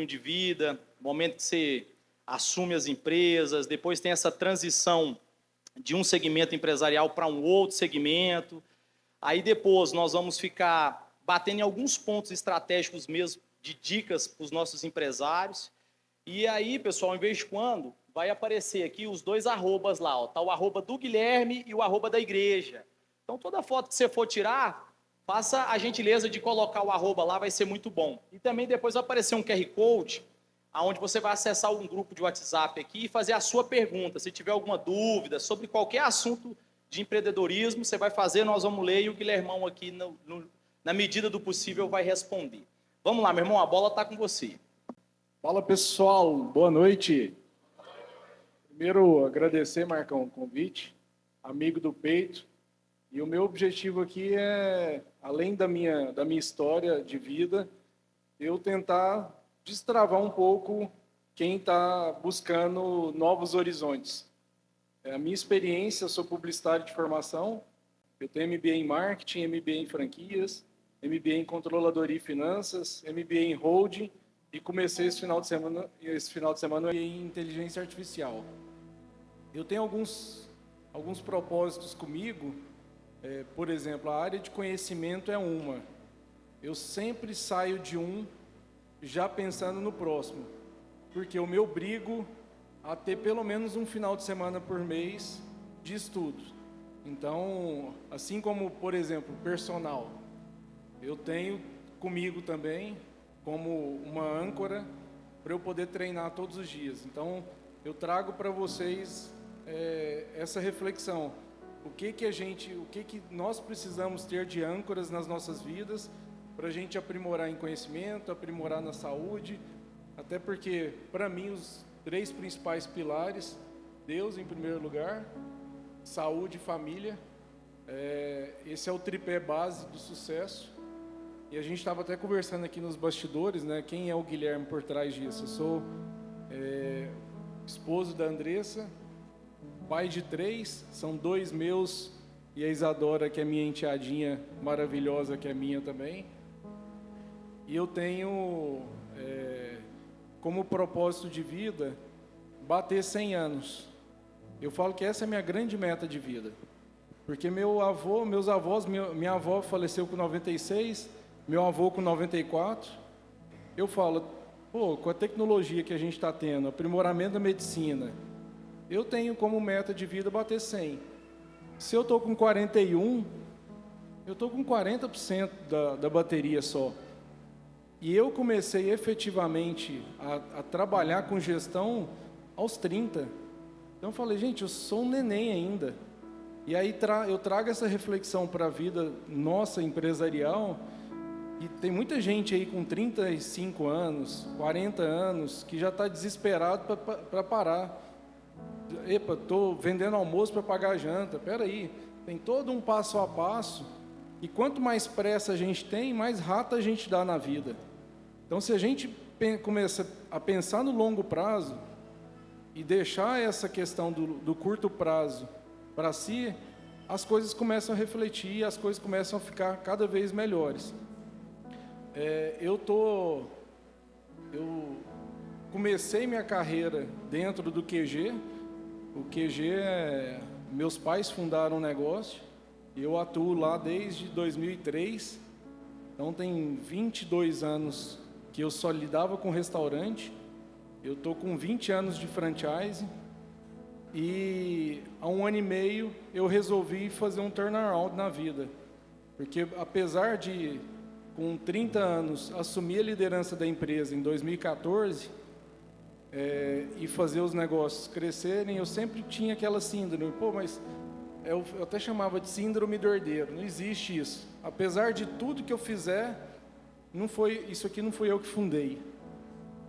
de vida, momento que você assume as empresas, depois tem essa transição de um segmento empresarial para um outro segmento. Aí depois nós vamos ficar batendo em alguns pontos estratégicos mesmo, de dicas para os nossos empresários. E aí, pessoal, em vez de quando, vai aparecer aqui os dois arrobas lá, ó, tá o arroba do Guilherme e o arroba da igreja. Então, toda foto que você for tirar, faça a gentileza de colocar o arroba lá, vai ser muito bom. E também depois vai aparecer um QR Code, onde você vai acessar um grupo de WhatsApp aqui e fazer a sua pergunta. Se tiver alguma dúvida sobre qualquer assunto de empreendedorismo, você vai fazer, nós vamos ler e o Guilhermão aqui, na medida do possível, vai responder. Vamos lá, meu irmão, a bola está com você. Fala, pessoal, boa noite. Primeiro, agradecer, Marcão, o convite, amigo do peito. E o meu objetivo aqui é, além da minha história de vida, eu tentar destravar um pouco quem está buscando novos horizontes. A minha experiência, eu sou publicitário de formação, eu tenho MBA em marketing, MBA em franquias, MBA em controladoria e finanças, MBA em holding, e comecei esse final de semana em inteligência artificial. Eu tenho alguns propósitos comigo, por exemplo, a área de conhecimento é uma. Eu sempre saio de um já pensando no próximo, porque eu me obrigo a ter pelo menos um final de semana por mês de estudo. Então, assim como, por exemplo, personal, eu tenho comigo também como uma âncora para eu poder treinar todos os dias. Então, eu trago para vocês essa reflexão. O que nós precisamos ter de âncoras nas nossas vidas para a gente aprimorar em conhecimento, aprimorar na saúde, até porque, para mim, os 3 principais pilares, Deus em primeiro lugar, saúde e família, esse é o tripé base do sucesso. E a gente estava até conversando aqui nos bastidores, né? Quem é o Guilherme por trás disso? Eu sou esposo da Andressa, pai de 3, são 2 meus e a Isadora, que é minha enteadinha maravilhosa, que é minha também. E eu tenho como propósito de vida bater 100 anos. Eu falo que essa é a minha grande meta de vida. Porque meus avós, minha avó faleceu com 96, meu avô com 94. Eu falo, com a tecnologia que a gente está tendo, aprimoramento da medicina, eu tenho como meta de vida bater 100. Se eu estou com 41, eu estou com 40% da bateria só. E eu comecei efetivamente a trabalhar com gestão aos 30. Então eu falei, gente, eu sou um neném ainda. E aí eu trago essa reflexão para a vida nossa empresarial. E tem muita gente aí com 35 anos, 40 anos, que já está desesperado para parar. Epa, estou vendendo almoço para pagar a janta. Espera aí, tem todo um passo a passo. E quanto mais pressa a gente tem, mais rata a gente dá na vida. Então, se a gente começa a pensar no longo prazo e deixar essa questão do curto prazo para si, as coisas começam a refletir, as coisas começam a ficar cada vez melhores. Eu comecei minha carreira dentro do QG. O QG, meus pais fundaram um negócio, e eu atuo lá desde 2003, então tem 22 anos que eu só lidava com restaurante. Eu estou com 20 anos de franchise, e há 1 ano e meio eu resolvi fazer um turnaround na vida, porque apesar de, com 30 anos, assumir a liderança da empresa em 2014, e fazer os negócios crescerem, eu sempre tinha aquela síndrome, mas eu até chamava de síndrome do herdeiro. Não existe isso. Apesar de tudo que eu fizer, isso aqui não foi eu que fundei.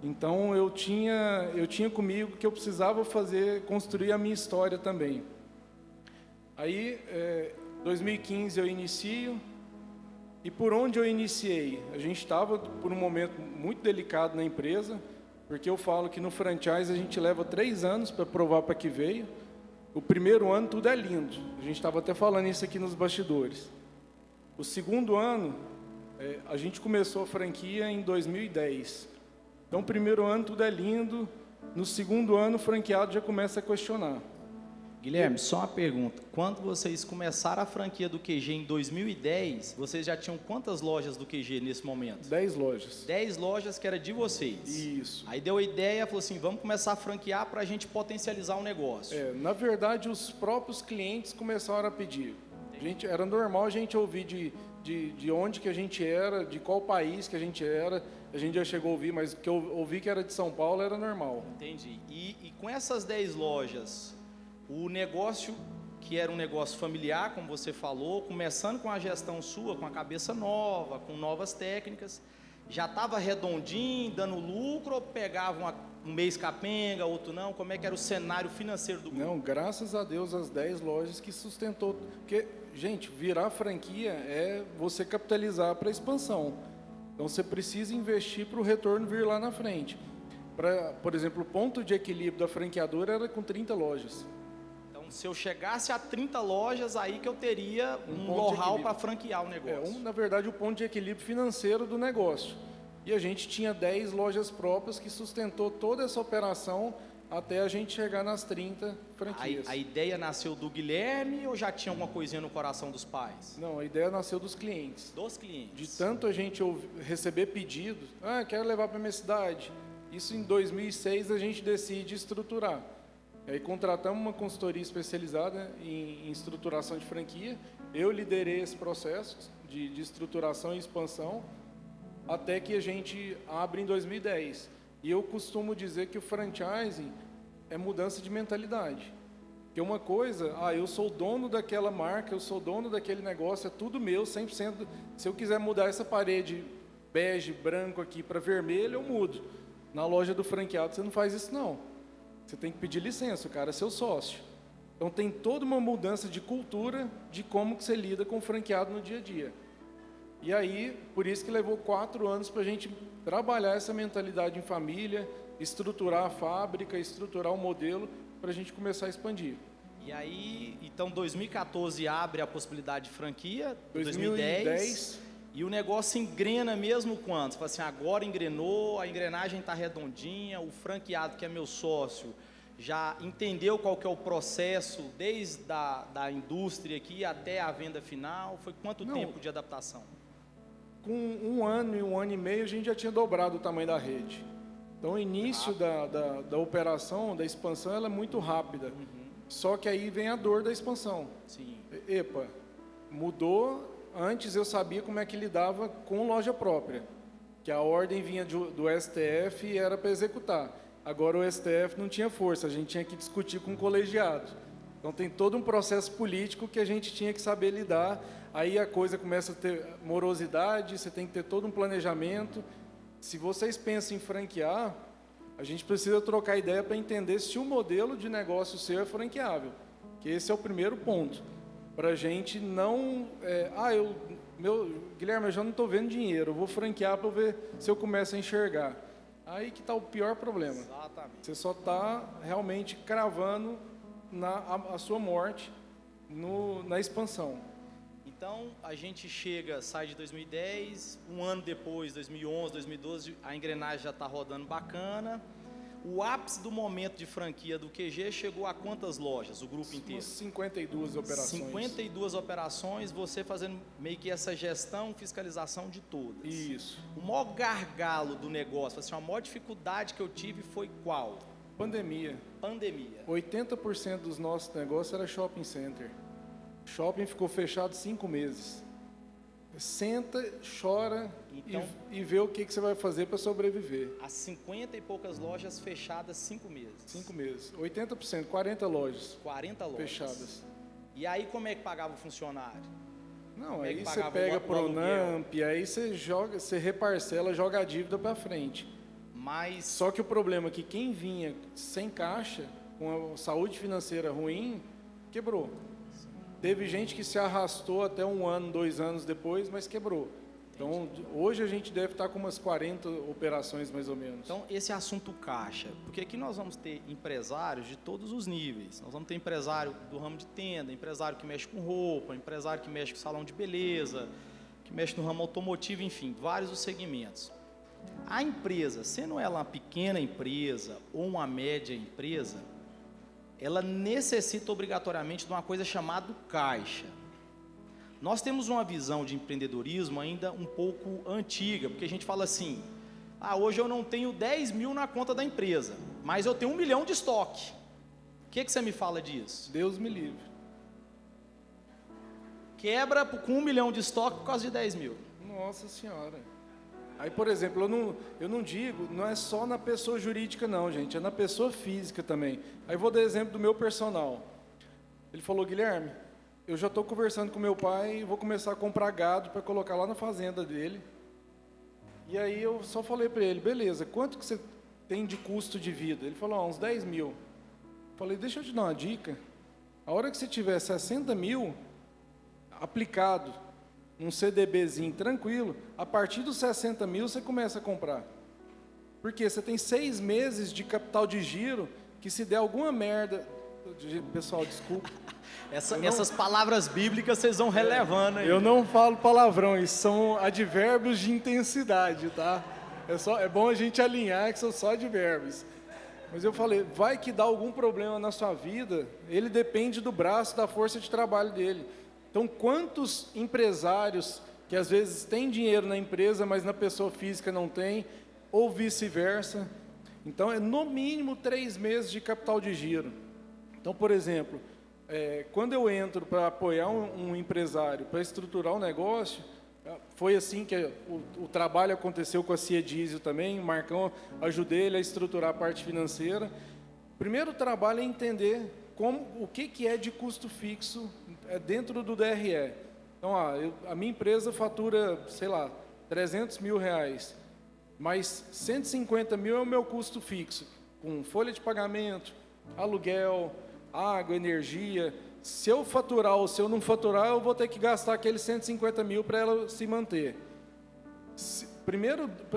Então eu tinha comigo que eu precisava construir a minha história também. Aí, 2015 eu inicio, e por onde eu iniciei? A gente estava por um momento muito delicado na empresa, porque eu falo que no franchise a gente leva 3 anos para provar para que veio. O primeiro ano tudo é lindo, a gente estava até falando isso aqui nos bastidores. O segundo ano, a gente começou a franquia em 2010. Então, primeiro ano tudo é lindo, no segundo ano o franqueado já começa a questionar. Guilherme, só uma pergunta. Quando vocês começaram a franquia do QG em 2010, vocês já tinham quantas lojas do QG nesse momento? 10 lojas. 10 lojas que era de vocês. Isso. Aí deu a ideia, falou assim, vamos começar a franquear para a gente potencializar o negócio. Na verdade, os próprios clientes começaram a pedir. Era normal a gente ouvir de onde que a gente era, de qual país que a gente era. A gente já chegou a ouvir, mas que eu ouvi que era de São Paulo era normal. Entendi. E com essas 10 lojas, o negócio, que era um negócio familiar, como você falou, começando com a gestão sua, com a cabeça nova, com novas técnicas, já estava redondinho, dando lucro, ou pegava um mês capenga, outro não? Como é que era o cenário financeiro do grupo? Não, graças a Deus, as 10 lojas que sustentou. Porque, gente, virar franquia é você capitalizar para a expansão. Então, você precisa investir para o retorno vir lá na frente. Por exemplo, o ponto de equilíbrio da franqueadora era com 30 lojas. Se eu chegasse a 30 lojas, aí que eu teria um know-how para franquear o negócio. Na verdade, o ponto de equilíbrio financeiro do negócio. E a gente tinha 10 lojas próprias que sustentou toda essa operação até a gente chegar nas 30 franquias. A ideia nasceu do Guilherme ou já tinha alguma coisinha no coração dos pais? Não, a ideia nasceu dos clientes. Dos clientes. De tanto a gente receber pedidos, quero levar para minha cidade. Isso em 2006 a gente decide estruturar. Aí contratamos uma consultoria especializada em estruturação de franquia. Eu liderei esse processo de estruturação e expansão até que a gente abre em 2010. E eu costumo dizer que o franchising é mudança de mentalidade. Porque uma coisa, eu sou dono daquela marca, eu sou dono daquele negócio, é tudo meu, 100%. Se eu quiser mudar essa parede bege, branco aqui para vermelho, eu mudo. Na loja do franqueado você não faz isso não. Você tem que pedir licença, o cara é seu sócio. Então tem toda uma mudança de cultura de como que você lida com o franqueado no dia a dia. E aí, por isso que levou 4 anos para a gente trabalhar essa mentalidade em família, estruturar a fábrica, estruturar o modelo para a gente começar a expandir. E aí, então 2014 abre a possibilidade de franquia, 2010 e o negócio engrena mesmo quando? Você fala assim, agora engrenou, a engrenagem está redondinha, o franqueado que é meu sócio já entendeu qual que é o processo desde da indústria aqui até a venda final? Foi quanto tempo de adaptação? Com 1 ano e 1 ano e meio a gente já tinha dobrado o tamanho da rede. Então o início da operação, da expansão, ela é muito rápida. Só que aí vem a dor da expansão. Sim. Mudou. Antes eu sabia como é que lidava com loja própria, que a ordem vinha do STF e era para executar. Agora o STF não tinha força, a gente tinha que discutir com o colegiado. Então tem todo um processo político que a gente tinha que saber lidar. Aí a coisa começa a ter morosidade, você tem que ter todo um planejamento. Se vocês pensam em franquear, a gente precisa trocar ideia para entender se o modelo de negócio seu é franqueável, que esse é o primeiro ponto. Para a gente não... Guilherme, eu já não estou vendo dinheiro, eu vou franquear para ver se eu começo a enxergar. Aí que está o pior problema. Exatamente. Você só está realmente cravando a sua morte na expansão. Então, a gente sai de 2010, um ano depois, 2011, 2012, a engrenagem já está rodando bacana. O ápice do momento de franquia do QG chegou a quantas lojas, o grupo inteiro? 52 operações. 52 operações, você fazendo meio que essa gestão, fiscalização de todas. Isso. O maior gargalo do negócio, assim, a maior dificuldade que eu tive foi qual? Pandemia. 80% dos nossos negócios era shopping center. Shopping ficou fechado 5 meses. Senta, chora e vê o que você vai fazer para sobreviver. As 50 e poucas lojas fechadas 5 meses. 5 meses. 80%, 40 lojas. 40 lojas. Fechadas. E aí como é que pagava o funcionário? Não, aí você pega Pronamp, aí você reparcela, joga a dívida para frente. Só que o problema é que quem vinha sem caixa, com a saúde financeira ruim, quebrou. Teve gente que se arrastou até 1 ano, 2 anos depois, mas quebrou. Então, hoje a gente deve estar com umas 40 operações mais ou menos. Então, esse assunto caixa, porque aqui nós vamos ter empresários de todos os níveis. Nós vamos ter empresário do ramo de tenda, empresário que mexe com roupa, empresário que mexe com salão de beleza, que mexe no ramo automotivo, enfim, vários os segmentos. A empresa, sendo ela uma pequena empresa ou uma média empresa, ela necessita obrigatoriamente de uma coisa chamada caixa. Nós temos uma visão de empreendedorismo ainda um pouco antiga, porque a gente fala assim, hoje eu não tenho 10 mil na conta da empresa, mas eu tenho 1 milhão de estoque. O que você me fala disso? Deus me livre. Quebra com 1 milhão de estoque por causa de 10 mil. Nossa Senhora. Aí, por exemplo, eu não digo, não é só na pessoa jurídica não, gente, é na pessoa física também. Aí vou dar exemplo do meu personal. Ele falou, Guilherme, eu já estou conversando com meu pai e vou começar a comprar gado para colocar lá na fazenda dele. E aí eu só falei para ele, beleza, quanto que você tem de custo de vida? Ele falou, uns 10 mil. Falei, deixa eu te dar uma dica. A hora que você tiver 60 mil aplicado num CDBzinho tranquilo, a partir dos 60 mil você começa a comprar. Porque você tem 6 meses de capital de giro que se der alguma merda... Pessoal, desculpa. Essas palavras bíblicas vocês vão relevando aí. Eu não falo palavrão, isso são advérbios de intensidade, tá? É bom a gente alinhar que são só advérbios. Mas eu falei, vai que dá algum problema na sua vida, ele depende do braço, da força de trabalho dele. Então, quantos empresários que às vezes têm dinheiro na empresa, mas na pessoa física não tem, ou vice-versa. Então, é no mínimo 3 meses de capital de giro. Então, por exemplo, quando eu entro para apoiar um empresário, para estruturar um negócio, foi assim que o trabalho aconteceu com a Cia Diesel também, o Marcão, ajudei ele a estruturar a parte financeira. Primeiro trabalho é entender o que é de custo fixo dentro do DRE. Então, a minha empresa fatura, sei lá, 300 mil reais, mas 150 mil é o meu custo fixo, com folha de pagamento, aluguel, água, energia. Se eu faturar ou se eu não faturar, eu vou ter que gastar aqueles 150 mil para ela se manter.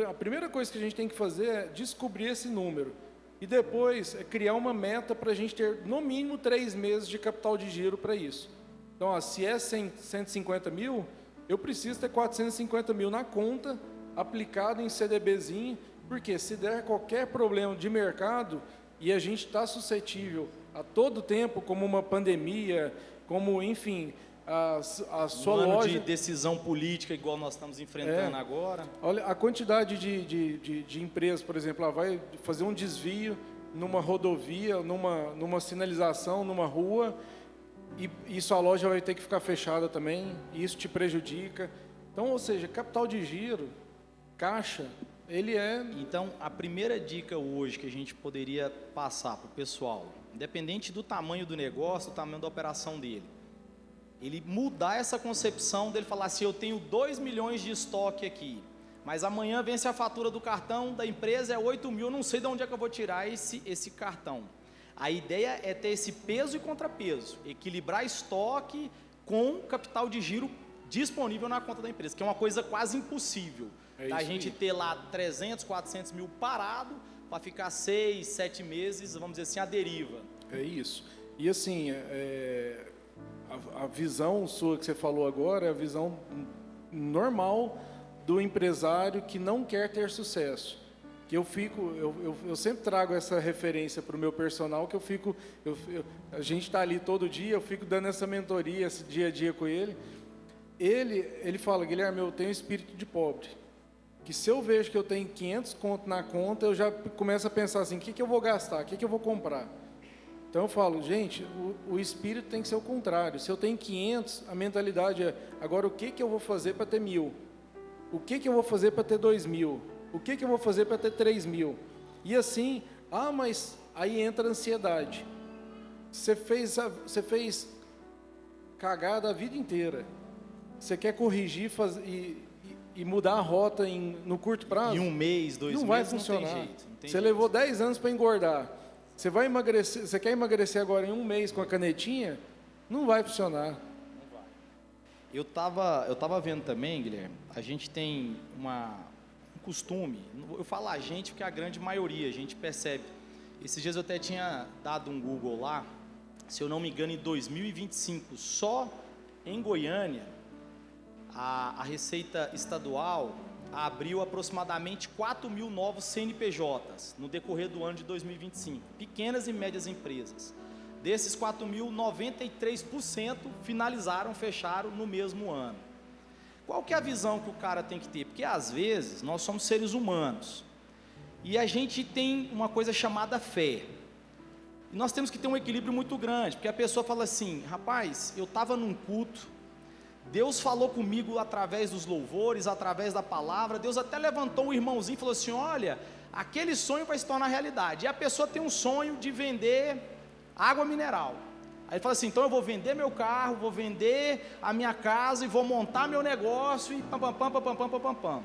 A primeira coisa que a gente tem que fazer é descobrir esse número. E depois é criar uma meta para a gente ter no mínimo 3 meses de capital de giro para isso. Então, se é 150 mil, eu preciso ter 450 mil na conta, aplicado em CDBzinho, porque se der qualquer problema de mercado e a gente está suscetível a todo tempo, como uma pandemia, como, enfim, a sua loja... de decisão política, igual nós estamos enfrentando agora. Olha, a quantidade de empresas, por exemplo, vai fazer um desvio numa rodovia, numa sinalização, numa rua, e sua loja vai ter que ficar fechada também, e isso te prejudica. Então, ou seja, capital de giro, caixa, ele é... Então, a primeira dica hoje que a gente poderia passar para o pessoal, independente do tamanho do negócio, do tamanho da operação dele, ele mudar essa concepção dele falar assim, eu tenho 2 milhões de estoque aqui, mas amanhã vence a fatura do cartão da empresa, é 8 mil, não sei de onde é que eu vou tirar esse cartão. A ideia é ter esse peso e contrapeso, equilibrar estoque com capital de giro disponível na conta da empresa, que é uma coisa quase impossível. A gente ter lá 300, 400 mil parado para ficar 6, 7 meses, vamos dizer assim, à deriva. É isso. E assim, a visão sua que você falou agora é a visão normal do empresário que não quer ter sucesso. Que eu sempre trago essa referência para o meu personal, que a gente está ali todo dia, eu fico dando essa mentoria, esse dia a dia com ele. Ele fala, Guilherme, eu tenho espírito de pobre. Que se eu vejo que eu tenho 500 conto na conta, eu já começo a pensar assim, o que eu vou gastar, o que eu vou comprar? Então eu falo, gente, o espírito tem que ser o contrário. Se eu tenho 500, a mentalidade é, agora o que eu vou fazer para ter 1.000? O que eu vou fazer para ter 2.000? O que eu vou fazer para ter 3.000? E assim, mas aí entra a ansiedade. Você fez cagada a vida inteira. Você quer corrigir e mudar a rota no curto prazo? Em 1 mês, 2 meses, não vai funcionar. Não tem jeito. Você levou 10 anos para engordar. Você vai emagrecer, você quer emagrecer agora em 1 mês com a canetinha? Não vai funcionar. Não vai. Eu tava vendo também, Guilherme, a gente tem um costume, eu falo a gente porque a grande maioria, a gente percebe. Esses dias eu até tinha dado um Google lá, se eu não me engano, em 2025, só em Goiânia, a Receita Estadual, abriu aproximadamente 4 mil novos CNPJs no decorrer do ano de 2025, pequenas e médias empresas. Desses 4 mil, 93% finalizaram, fecharam no mesmo ano. Qual que é a visão que o cara tem que ter? Porque às vezes nós somos seres humanos e a gente tem uma coisa chamada fé. E nós temos que ter um equilíbrio muito grande, porque a pessoa fala assim: rapaz, eu estava num culto, Deus falou comigo através dos louvores, através da palavra, Deus até levantou um irmãozinho e falou assim: olha, aquele sonho vai se tornar realidade. E a pessoa tem um sonho de vender água mineral. Aí ele fala assim: então eu vou vender meu carro, vou vender a minha casa e vou montar meu negócio e pam, pam, pam, pam, pam, pam, pam, pam.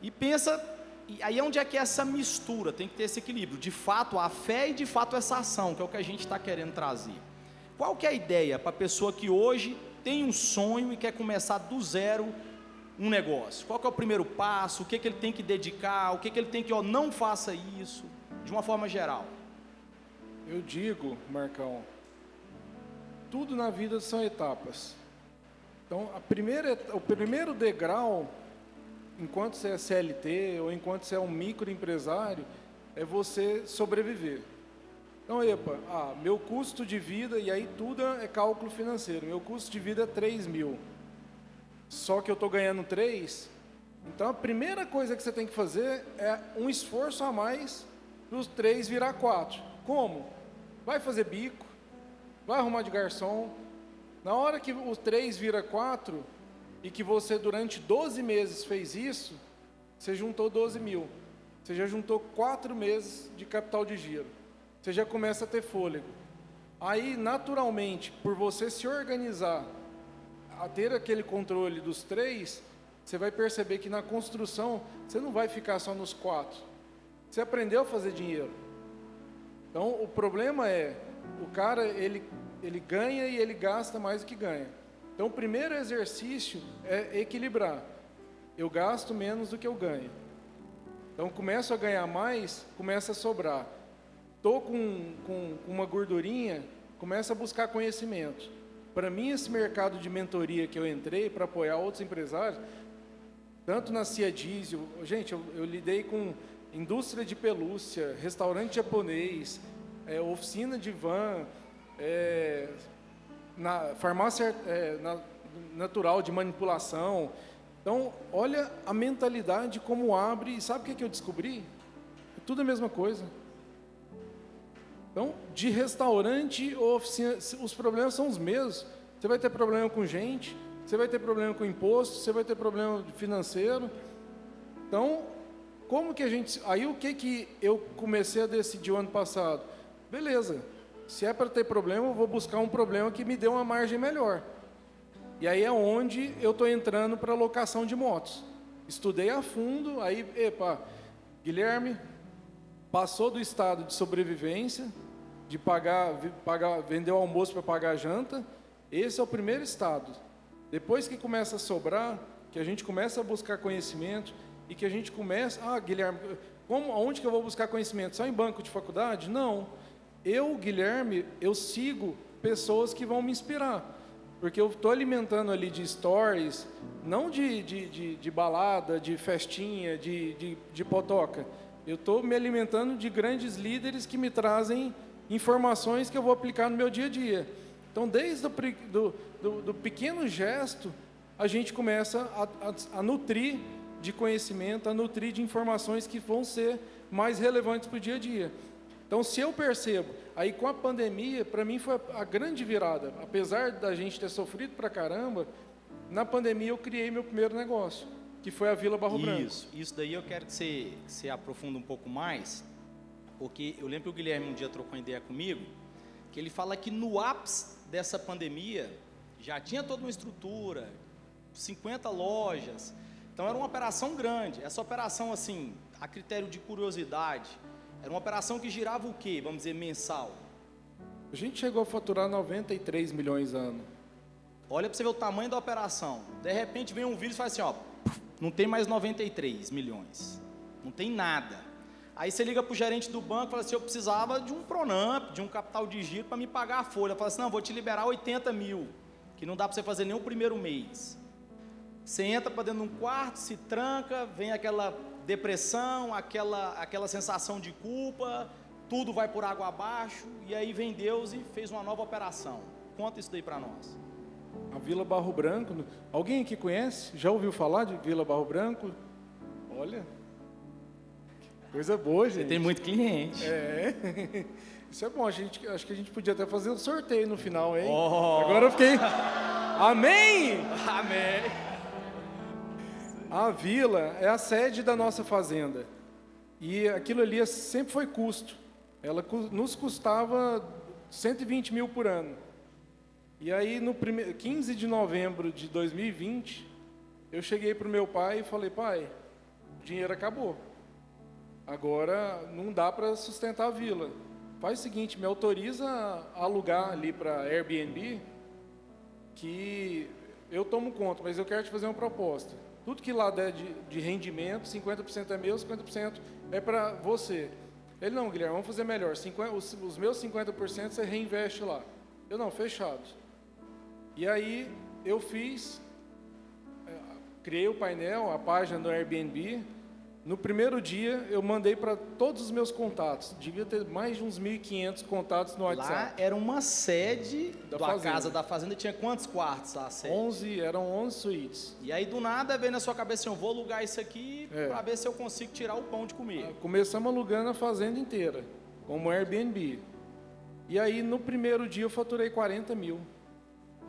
E pensa, e aí onde é que é essa mistura? Tem que ter esse equilíbrio, de fato a fé e de fato essa ação, que é o que a gente está querendo trazer. Qual que é a ideia para a pessoa que hoje tem um sonho e quer começar do zero um negócio? Qual que é o primeiro passo? O que ele tem que dedicar? O que ele tem que, não faça isso, de uma forma geral? Eu digo, Marcão, tudo na vida são etapas. Então, o primeiro degrau, enquanto você é CLT ou enquanto você é um microempresário, é você sobreviver. Então, meu custo de vida, e aí tudo é cálculo financeiro, meu custo de vida é 3 mil, só que eu estou ganhando 3, então a primeira coisa que você tem que fazer é um esforço a mais para os 3 virar 4. Como? Vai fazer bico, vai arrumar de garçom. Na hora que os 3 vira 4 e que você durante 12 meses fez isso, você juntou 12 mil, você já juntou 4 meses de capital de giro, você já começa a ter fôlego. Aí naturalmente, por você se organizar, a ter aquele controle dos 3, você vai perceber que na construção você não vai ficar só nos 4, você aprendeu a fazer dinheiro. Então o problema é, o cara ele ganha e ele gasta mais do que ganha. Então o primeiro exercício é equilibrar. Eu gasto menos do que eu ganho. Então começo a ganhar mais, começa a sobrar. Estou com uma gordurinha, começa a buscar conhecimento. Para mim esse mercado de mentoria que eu entrei para apoiar outros empresários, tanto na Cia Diesel, gente, eu lidei com indústria de pelúcia, restaurante japonês, oficina de van, na farmácia natural de manipulação. Então, olha a mentalidade como abre. E sabe o que eu descobri? É tudo a mesma coisa. Então, de restaurante ou oficina, os problemas são os mesmos. Você vai ter problema com gente, você vai ter problema com imposto, você vai ter problema financeiro. Então, como que a gente... Aí o que eu comecei a decidir o ano passado? Beleza, se é para ter problema, eu vou buscar um problema que me dê uma margem melhor. E aí é onde eu estou entrando para locação de motos. Estudei a fundo, aí, Guilherme passou do estado de sobrevivência, de vender o almoço para pagar a janta. Esse é o primeiro estado. Depois que começa a sobrar, que a gente começa a buscar conhecimento e que a gente começa... Guilherme, aonde que eu vou buscar conhecimento? Só em banco de faculdade? Não. Guilherme, eu sigo pessoas que vão me inspirar. Porque eu estou alimentando ali de stories, não de balada, de festinha, de potoca. Eu estou me alimentando de grandes líderes que me trazem informações que eu vou aplicar no meu dia a dia. Então, desde do pequeno gesto, a gente começa a nutrir de conhecimento, a nutrir de informações que vão ser mais relevantes para o dia a dia. Então, se eu percebo, aí com a pandemia, para mim foi a grande virada. Apesar da gente ter sofrido pra caramba, na pandemia eu criei meu primeiro negócio, que foi a Vila Barro Branco. Isso daí eu quero que você aprofunda um pouco mais, porque eu lembro que o Guilherme um dia trocou uma ideia comigo, que ele fala que no ápice dessa pandemia, já tinha toda uma estrutura, 50 lojas, então era uma operação grande. Essa operação, assim, a critério de curiosidade, era uma operação que girava o quê? Vamos dizer, mensal? A gente chegou a faturar 93 milhões ano. Olha para você ver o tamanho da operação. De repente vem um vírus e faz assim, não tem mais 93 milhões. Não tem nada. Aí você liga para o gerente do banco e fala assim, eu precisava de um Pronamp, de um capital de giro para me pagar a folha. Fala assim, não, vou te liberar 80 mil, que não dá para você fazer nem o primeiro mês. Você entra para dentro de um quarto, se tranca, vem aquela depressão, aquela sensação de culpa, tudo vai por água abaixo, e aí vem Deus e fez uma nova operação. Conta isso daí para nós. A Vila Barro Branco, alguém aqui conhece? Já ouviu falar de Vila Barro Branco? Olha, coisa boa, gente. Você tem muito cliente. É, isso é bom, acho que a gente podia até fazer um sorteio no final, hein? Oh. Agora eu fiquei... Amém? Amém. A vila é a sede da nossa fazenda, e aquilo ali sempre foi custo. Ela nos custava 120 mil por ano. E aí, no 15 de novembro de 2020, eu cheguei para o meu pai e falei: pai, o dinheiro acabou. Agora não dá para sustentar a vila. Faz o seguinte, me autoriza a alugar ali para Airbnb, que eu tomo conta, mas eu quero te fazer uma proposta. Tudo que lá der de rendimento, 50% é meu, 50% é para você. Ele: não, Guilherme, vamos fazer melhor. Os meus 50% você reinveste lá. Eu: não, fechado. E aí eu criei o painel, a página do Airbnb. No primeiro dia eu mandei para todos os meus contatos. Devia ter mais de uns 1.500 contatos no WhatsApp. Lá era uma sede da fazenda. casa da fazenda. Tinha quantos quartos lá? Eram 11 suítes. E aí do nada veio na sua cabeça assim: eu vou alugar isso aqui para ver se eu consigo tirar o pão de comer. Começamos alugando a fazenda inteira, como Airbnb. E aí no primeiro dia eu faturei 40 mil.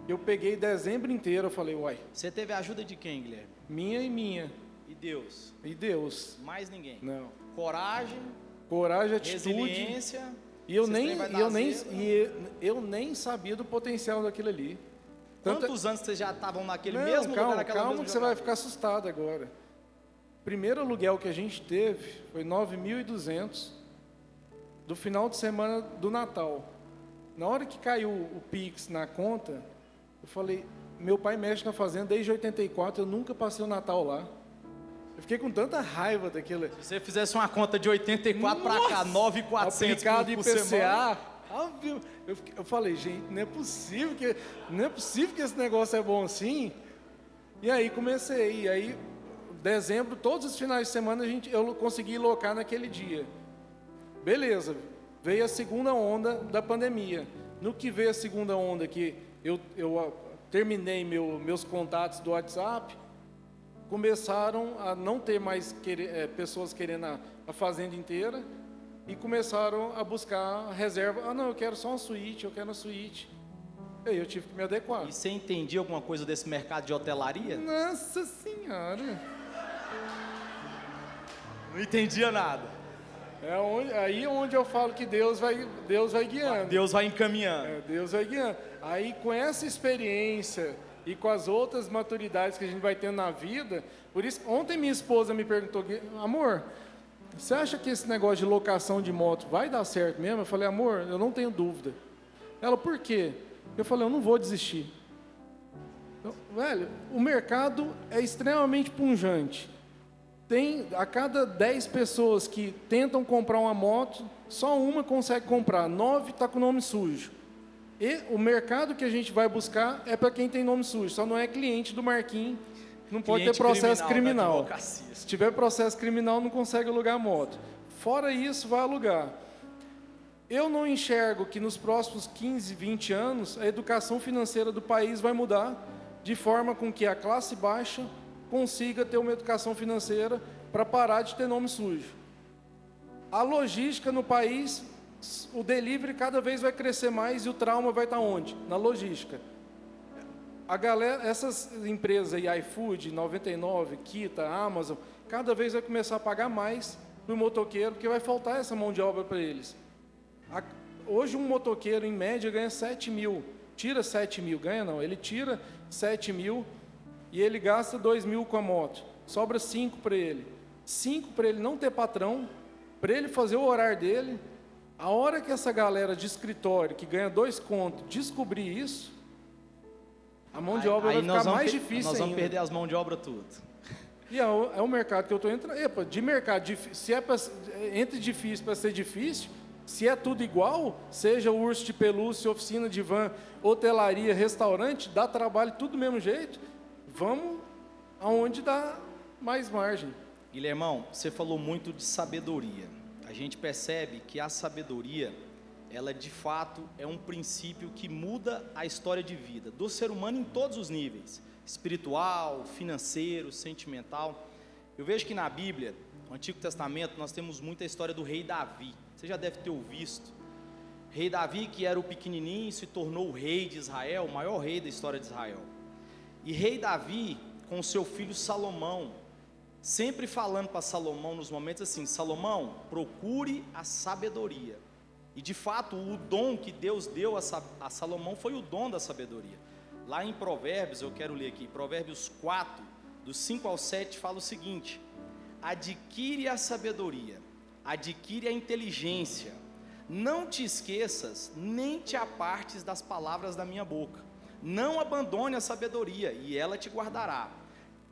Eu peguei dezembro inteiro, eu falei: uai. Você teve a ajuda de quem, Guilherme? Minha e minha. E Deus? E Deus. Mais ninguém? Não. Coragem, atitude. resiliência. E eu nem sabia do potencial daquilo ali. Quantos anos vocês já estavam naquele mesmo lugar, naquela Calma que você vai ficar assustado agora. O primeiro aluguel que a gente teve foi 9.200 do final de semana do Natal. Na hora que caiu o Pix na conta, eu falei: meu pai mexe na fazenda desde 84, eu nunca passei o Natal lá. Eu fiquei com tanta raiva daquilo. Se você fizesse uma conta de 84 para cá, 9.400 aplicado por IPCA, semana. eu falei: gente, não é possível que esse negócio é bom assim. E aí comecei. E aí, dezembro, todos os finais de semana eu consegui locar naquele dia. Beleza, veio a segunda onda da pandemia. No que veio a segunda onda, que eu terminei meus contatos do WhatsApp, começaram a não ter mais pessoas querendo a fazenda inteira, e começaram a buscar reserva. Ah, não, eu quero só uma suíte, eu quero uma suíte. E aí eu tive que me adequar. E você entendia alguma coisa desse mercado de hotelaria? Nossa Senhora! Não entendia nada. Aí onde eu falo que Deus vai guiando. Deus vai encaminhando. Deus vai guiando. Aí com essa experiência e com as outras maturidades que a gente vai tendo na vida, por isso, ontem minha esposa me perguntou: amor, você acha que esse negócio de locação de moto vai dar certo mesmo? Eu falei: amor, eu não tenho dúvida. Ela: por quê? Eu falei: eu não vou desistir. Então, velho, o mercado é extremamente pujante. A cada 10 pessoas que tentam comprar uma moto, só uma consegue comprar, 9 está com nome sujo. E o mercado que a gente vai buscar é para quem tem nome sujo, só não é cliente do Marquinhos, não pode ter processo criminal. Se tiver processo criminal, não consegue alugar a moto. Fora isso, vai alugar. Eu não enxergo que nos próximos 15, 20 anos, a educação financeira do país vai mudar, de forma com que a classe baixa consiga ter uma educação financeira para parar de ter nome sujo. A logística no país, o delivery cada vez vai crescer mais, e o trauma vai estar onde? Na logística. A galera, essas empresas aí, iFood, 99, Kita, Amazon, cada vez vai começar a pagar mais para o motoqueiro, porque vai faltar essa mão de obra para eles. Hoje um motoqueiro em média ganha 7 mil, tira 7 mil, ganha não, ele tira 7 mil e ele gasta 2 mil com a moto, sobra 5 para ele. 5 para ele não ter patrão, para ele fazer o horário dele. A hora que essa galera de escritório, que ganha 2 contos, descobrir isso, a mão de obra vai ficar mais difícil ainda. Nós vamos perder as mãos de obra tudo. E é o mercado que eu estou entrando. Epa, de mercado, se é entre difícil para ser difícil, se é tudo igual, seja urso de pelúcia, oficina de van, hotelaria, restaurante, dá trabalho tudo do mesmo jeito, vamos aonde dá mais margem. Guilhermão, você falou muito de sabedoria. A gente percebe que a sabedoria, ela de fato é um princípio que muda a história de vida do ser humano em todos os níveis, espiritual, financeiro, sentimental. Eu vejo que na Bíblia, no Antigo Testamento, nós temos muita história do rei Davi. Você já deve ter ouvido. Rei Davi, que era o pequenininho, se tornou o rei de Israel, o maior rei da história de Israel. E rei Davi, com seu filho Salomão, sempre falando para Salomão nos momentos assim: Salomão, procure a sabedoria. E de fato, o dom que Deus deu a Salomão foi o dom da sabedoria. Lá em Provérbios, eu quero ler aqui, Provérbios 4, dos 5 ao 7, fala o seguinte: adquire a sabedoria, adquire a inteligência, não te esqueças, nem te apartes das palavras da minha boca. Não abandone a sabedoria, e ela te guardará.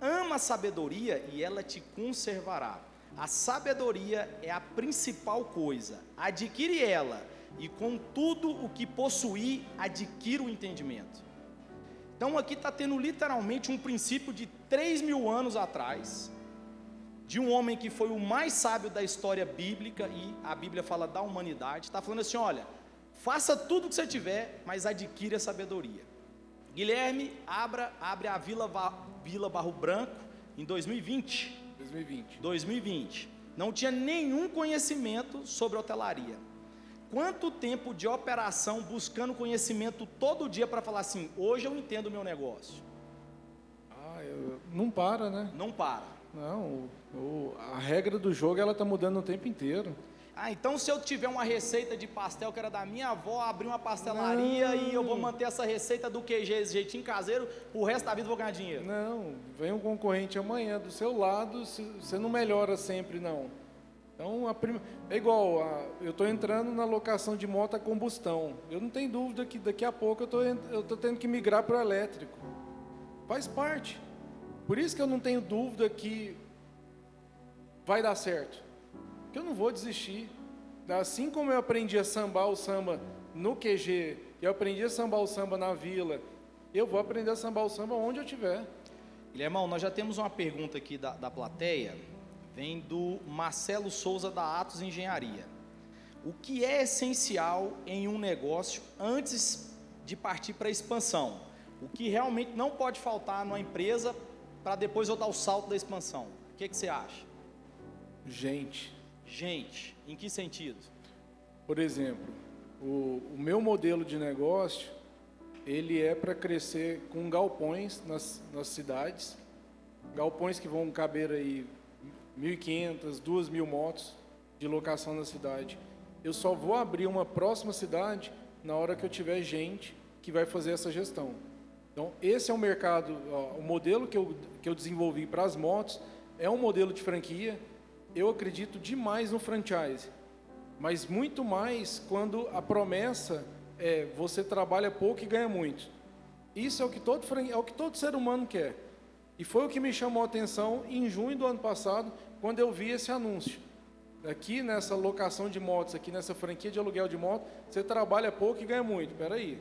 Ama a sabedoria, e ela te conservará. A sabedoria é a principal coisa. Adquire ela, e com tudo o que possuir, adquira o entendimento. Então aqui está tendo literalmente um princípio de 3.000 anos atrás, de um homem que foi o mais sábio da história bíblica, e a Bíblia fala da humanidade. Está falando assim: olha, faça tudo o que você tiver, mas adquire a sabedoria. Guilherme, abre a Vila Barro Branco em 2020. 2020. Não tinha nenhum conhecimento sobre hotelaria. Quanto tempo de operação buscando conhecimento todo dia para falar assim: hoje eu entendo o meu negócio? Não para, né? Não para. Não, a regra do jogo, ela está mudando o tempo inteiro. Então se eu tiver uma receita de pastel que era da minha avó, abrir uma pastelaria e eu vou manter essa receita do QG, esse jeitinho caseiro, o resto da vida eu vou ganhar dinheiro. Não, vem um concorrente amanhã do seu lado, você não melhora sempre, não. Então, é igual, eu estou entrando na locação de moto a combustão. Eu não tenho dúvida que daqui a pouco eu estou tendo que migrar para o elétrico. Faz parte. Por isso que eu não tenho dúvida que vai dar certo. Porque eu não vou desistir. Assim como eu aprendi a sambar o samba no QG, eu aprendi a sambar o samba na vila, eu vou aprender a sambar o samba onde eu estiver. Guilhermão, nós já temos uma pergunta aqui da plateia, vem do Marcelo Souza, da Atos Engenharia. O que é essencial em um negócio antes de partir para a expansão? O que realmente não pode faltar numa empresa para depois eu dar o salto da expansão? O que você acha? Gente, em que sentido? Por exemplo, o meu modelo de negócio, ele é para crescer com galpões nas cidades, galpões que vão caber aí 1.500, 2.000 motos de locação na cidade. Eu só vou abrir uma próxima cidade na hora que eu tiver gente que vai fazer essa gestão. Então, esse é o mercado, o modelo que eu desenvolvi para as motos, é um modelo de franquia. Eu acredito demais no franchise, mas muito mais quando a promessa é você trabalha pouco e ganha muito. Isso é o que todo ser humano quer. E foi o que me chamou a atenção em junho do ano passado, quando eu vi esse anúncio. Aqui nessa locação de motos, aqui nessa franquia de aluguel de moto, você trabalha pouco e ganha muito. Espera aí,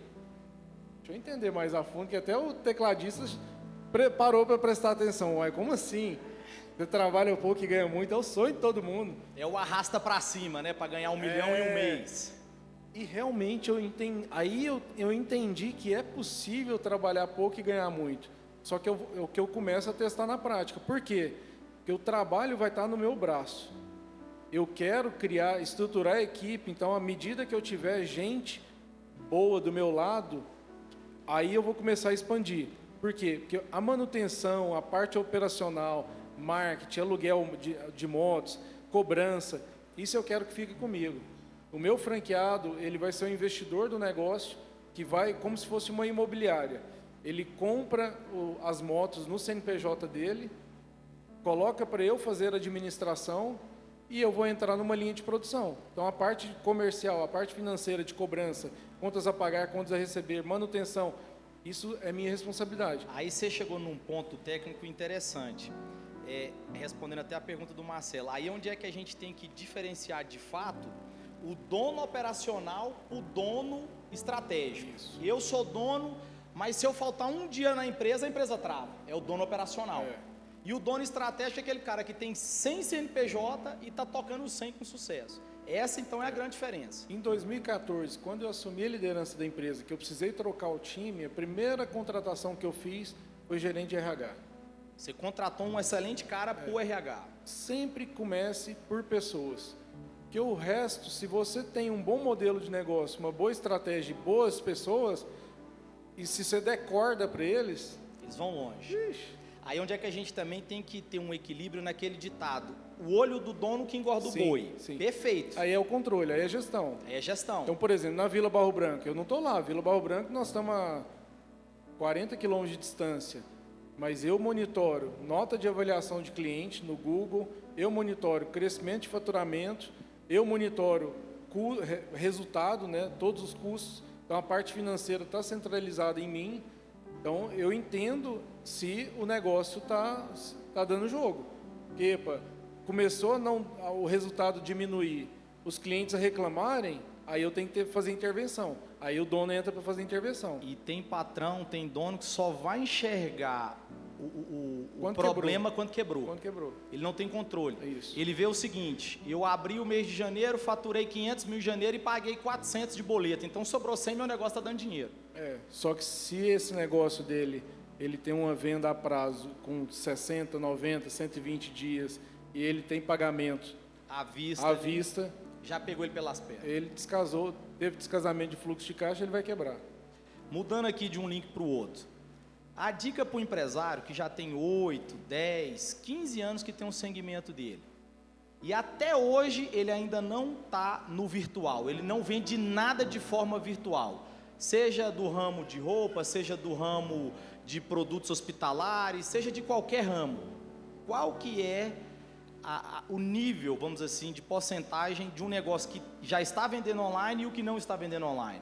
deixa eu entender mais a fundo, que até o tecladista parou para prestar atenção. Uai, como assim? Você trabalha pouco e ganha muito, é o sonho de todo mundo. É o arrasta para cima, né? Para ganhar 1 milhão em um mês. E realmente eu entendi que é possível trabalhar pouco e ganhar muito. Só que eu começo a testar na prática. Por quê? Porque o trabalho vai estar no meu braço. Eu quero estruturar a equipe, então à medida que eu tiver gente boa do meu lado, aí eu vou começar a expandir. Por quê? Porque a manutenção, a parte operacional, marketing, aluguel de motos, cobrança, isso eu quero que fique comigo. O meu franqueado, ele vai ser o investidor do negócio, que vai como se fosse uma imobiliária. Ele compra as motos no CNPJ dele, coloca para eu fazer a administração e eu vou entrar numa linha de produção. Então a parte comercial, a parte financeira de cobrança, contas a pagar, contas a receber, manutenção, isso é minha responsabilidade. Aí você chegou num ponto técnico interessante. Respondendo até a pergunta do Marcelo, aí onde é que a gente tem que diferenciar de fato o dono operacional, o dono estratégico. Isso. Eu sou dono, mas se eu faltar um dia na empresa, a empresa trava. É o dono operacional. E o dono estratégico é aquele cara que tem 100 CNPJ e está tocando os 100 com sucesso. Essa, então, é a grande diferença. Em 2014, quando eu assumi a liderança da empresa, que eu precisei trocar o time, a primeira contratação que eu fiz foi gerente de RH. Você contratou um excelente cara para o RH. Sempre comece por pessoas. Que o resto, se você tem um bom modelo de negócio, uma boa estratégia e boas pessoas, e se você der corda para eles... Eles vão longe. Ixi. Aí onde é que a gente também tem que ter um equilíbrio naquele ditado. O olho do dono que engorda o boi. Sim. Perfeito. Aí é o controle, aí é a gestão. Aí é gestão. Então, por exemplo, na Vila Barro Branco, eu não estou lá. Vila Barro Branco, nós estamos a 40 quilômetros de distância. Mas eu monitoro nota de avaliação de cliente no Google, eu monitoro crescimento de faturamento, eu monitoro resultado, né, todos os custos. Então, a parte financeira está centralizada em mim. Então, eu entendo se o negócio está dando jogo. Porque, começou o resultado diminuir, os clientes a reclamarem, aí eu tenho que fazer intervenção. Aí o dono entra para fazer intervenção. E tem patrão, tem dono que só vai enxergar o problema quando quebrou. Quando quebrou. Ele não tem controle. É isso. Ele vê o seguinte, eu abri o mês de janeiro, faturei 500 mil em janeiro e paguei 400 de boleto. Então sobrou 100, meu negócio está dando dinheiro. Só que se esse negócio dele, ele tem uma venda a prazo com 60, 90, 120 dias e ele tem pagamento À vista. à vista, Já pegou ele pelas pernas. ele descasou, teve descasamento de fluxo de caixa, ele vai quebrar. Mudando aqui de um link para o outro. A dica para o empresário que já tem 8, 10, 15 anos que tem um segmento dele. E até hoje ele ainda não está no virtual. Ele não vende nada de forma virtual. Seja do ramo de roupa, seja do ramo de produtos hospitalares, seja de qualquer ramo. Qual que é o nível, vamos dizer assim, de porcentagem de um negócio que já está vendendo online e o que não está vendendo online?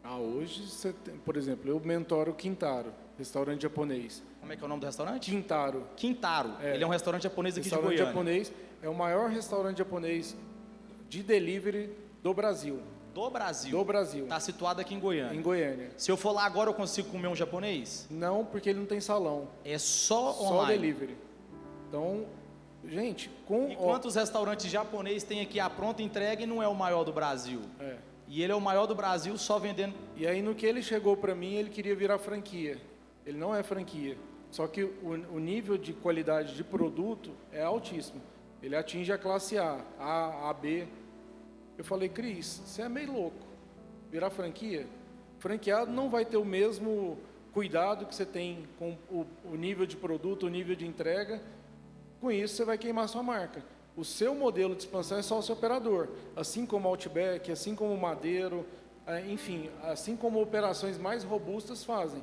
Hoje, você tem, por exemplo, eu mentoro o Quintaro, restaurante japonês. Como é que é o nome do restaurante? Quintaro. Quintaro. Ele é um restaurante japonês aqui de Restaurante Goiânia. japonês é o maior restaurante japonês de delivery do Brasil. Do Brasil. Do Brasil. Está situado aqui em Goiânia. Em Goiânia. Se eu for lá agora, eu consigo comer um japonês? Não, porque ele não tem salão. É só Só online. delivery. Então, gente, E quantos restaurantes japoneses tem aqui a pronta entrega e não é o maior do Brasil? E ele é o maior do Brasil só vendendo... E aí, no que ele chegou para mim, ele queria virar franquia. Ele não é franquia. Só que o nível de qualidade de produto é altíssimo. Ele atinge a classe A, B. Eu falei, Cris, você é meio louco. Virar franquia? Franqueado não vai ter o mesmo cuidado que você tem com o nível de produto, o nível de entrega. Com isso, você vai queimar sua marca. O seu modelo de expansão é sócio operador, assim como Outback, assim como Madeiro, enfim, assim como operações mais robustas fazem.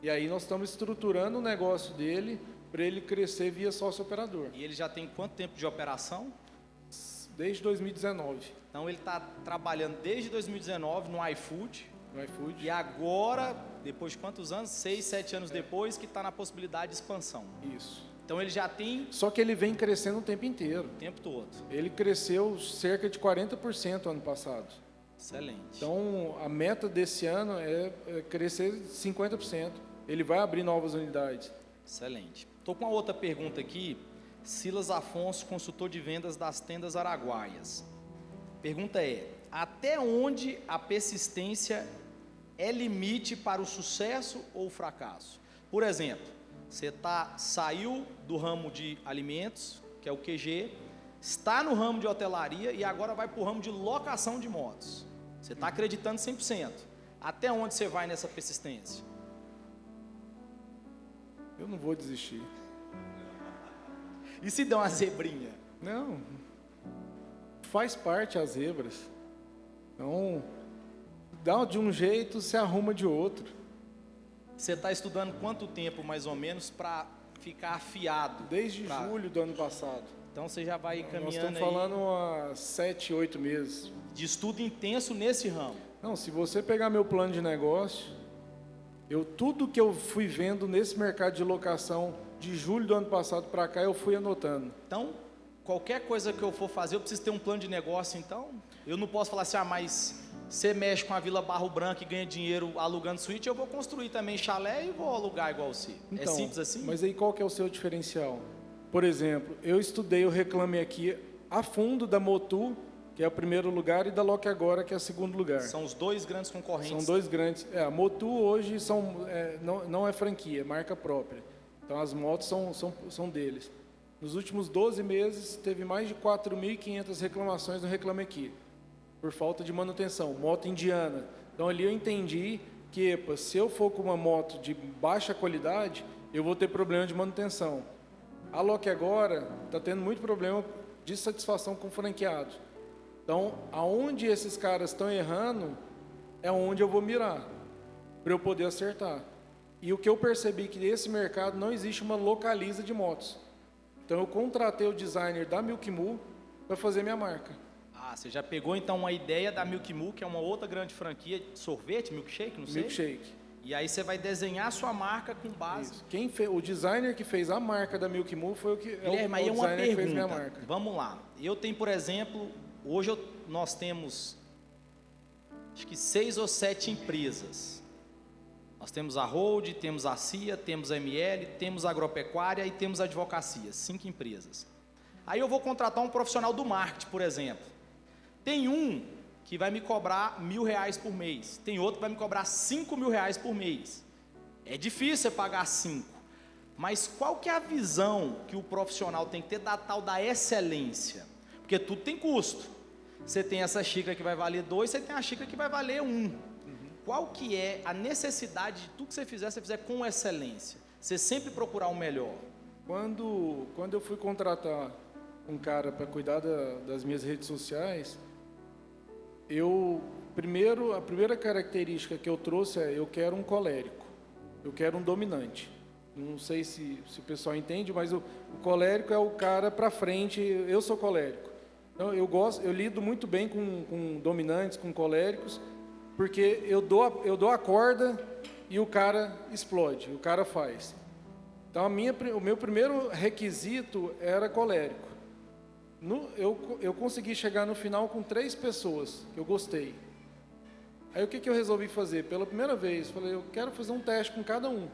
E aí nós estamos estruturando o negócio dele para ele crescer via sócio operador. E ele já tem quanto tempo de operação? Desde 2019. Então ele está trabalhando desde 2019 no iFood. No iFood. E agora, depois de quantos anos? 6, 7 anos depois, que está na possibilidade de expansão. Isso. Então ele já tem Só que ele vem crescendo o tempo inteiro. o tempo todo. Ele cresceu cerca de 40% ano passado. Excelente. Então, a meta desse ano é crescer 50%. Ele vai abrir novas unidades. Excelente. Estou com uma outra pergunta aqui. Silas Afonso, consultor de vendas das tendas Araguaias. Pergunta é: até onde a persistência é limite para o sucesso ou o fracasso? Por exemplo, você saiu do ramo de alimentos, que é o QG, está no ramo de hotelaria e agora vai para o ramo de locação de motos. Você está acreditando 100%. Até onde você vai nessa persistência? Eu não vou desistir. E se der uma zebrinha? Não. Faz parte as zebras. Então, dá de um jeito, se arruma de outro. Você está estudando quanto tempo, mais ou menos, para ficar afiado? Desde julho do ano passado. Então você já vai caminhando. Nós estamos falando há 7, 8 meses. De estudo intenso nesse ramo. Não, se você pegar meu plano de negócio, tudo que eu fui vendo nesse mercado de locação de julho do ano passado para cá, eu fui anotando. Então, qualquer coisa que eu for fazer, eu preciso ter um plano de negócio, então. Eu não posso falar assim, mas você mexe com a Vila Barro Branco e ganha dinheiro alugando suíte, eu vou construir também chalé e vou alugar igual você. Então, é simples assim? Mas aí qual que é o seu diferencial? Por exemplo, eu estudei o Reclame Aqui a fundo da Motu, que é o primeiro lugar, e da Loque Agora, que é o segundo lugar. São os dois grandes concorrentes. São dois grandes. A Motu hoje não é franquia, é marca própria. Então as motos são deles. Nos últimos 12 meses, teve mais de 4.500 reclamações no Reclame Aqui, por falta de manutenção. Moto indiana. Então ali eu entendi que, epa, se eu for com uma moto de baixa qualidade, eu vou ter problema de manutenção. A Loque Agora está tendo muito problema de satisfação com o franqueado. Então, aonde esses caras estão errando, é onde eu vou mirar, para eu poder acertar. E o que eu percebi que nesse mercado não existe uma localiza de motos. Então, eu contratei o designer da Milk Moo para fazer minha marca. Ah, você já pegou então uma ideia da Milk Moo, que é uma outra grande franquia de sorvete, milkshake, não sei? Milkshake. E aí você vai desenhar a sua marca com base. Isso. O designer que fez a marca da Milk Moo foi o que Guilherme, aí é uma designer que fez minha pergunta. marca. Vamos lá. Eu tenho, por exemplo, hoje nós temos acho que 6 ou 7 empresas. Nós temos a Hold, temos a CIA, temos a ML, temos a Agropecuária e temos a Advocacia. 5 empresas. Aí eu vou contratar um profissional do marketing, por exemplo. Tem um que vai me cobrar R$1.000 por mês. Tem outro que vai me cobrar R$5.000 por mês. É difícil você pagar 5. Mas qual que é a visão que o profissional tem que ter da tal da excelência? Porque tudo tem custo. Você tem essa xícara que vai valer 2, você tem a xícara que vai valer 1. Qual que é a necessidade de tudo que você fizer com excelência? Você sempre procurar o melhor. Quando eu fui contratar um cara para cuidar das minhas redes sociais, a primeira característica que eu trouxe é: eu quero um colérico, eu quero um dominante. Não sei se o pessoal entende, mas o colérico é o cara para frente. Eu sou colérico, então eu lido muito bem com dominantes, com coléricos, porque eu dou a corda e o cara explode, o cara faz. Então o meu primeiro requisito era colérico. Eu consegui chegar no final com 3 pessoas que eu gostei. Aí o que eu resolvi fazer? Pela primeira vez, falei: eu quero fazer um teste com cada um.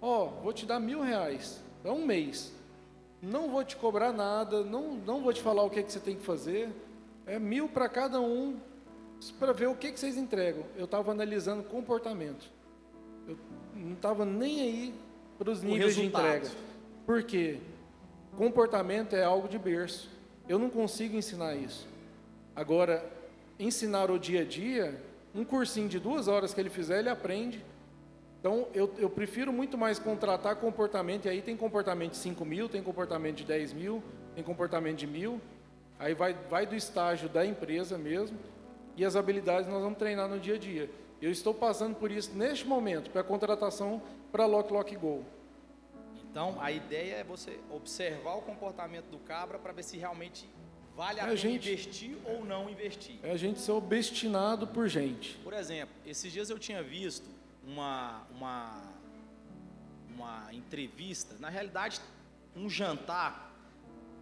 Vou te dar R$1.000, é um mês. Não vou te cobrar nada, não vou te falar o que você tem que fazer. É 1.000 para cada um, para ver o que vocês entregam. Eu estava analisando comportamento. Eu não estava nem aí para os níveis de entrega. Por quê? Comportamento é algo de berço. Eu não consigo ensinar isso. Agora, ensinar o dia a dia, um cursinho de 2 horas que ele fizer, ele aprende. Então, eu prefiro muito mais contratar comportamento, e aí tem comportamento de 5.000, tem comportamento de 10.000, tem comportamento de 1.000, aí vai do estágio da empresa mesmo, e as habilidades nós vamos treinar no dia a dia. Eu estou passando por isso neste momento, para a contratação para Lock Go. Então, a ideia é você observar o comportamento do cabra para ver se realmente vale a pena investir ou não investir. É a gente ser obstinado por gente. Por exemplo, esses dias eu tinha visto uma entrevista, na realidade, um jantar,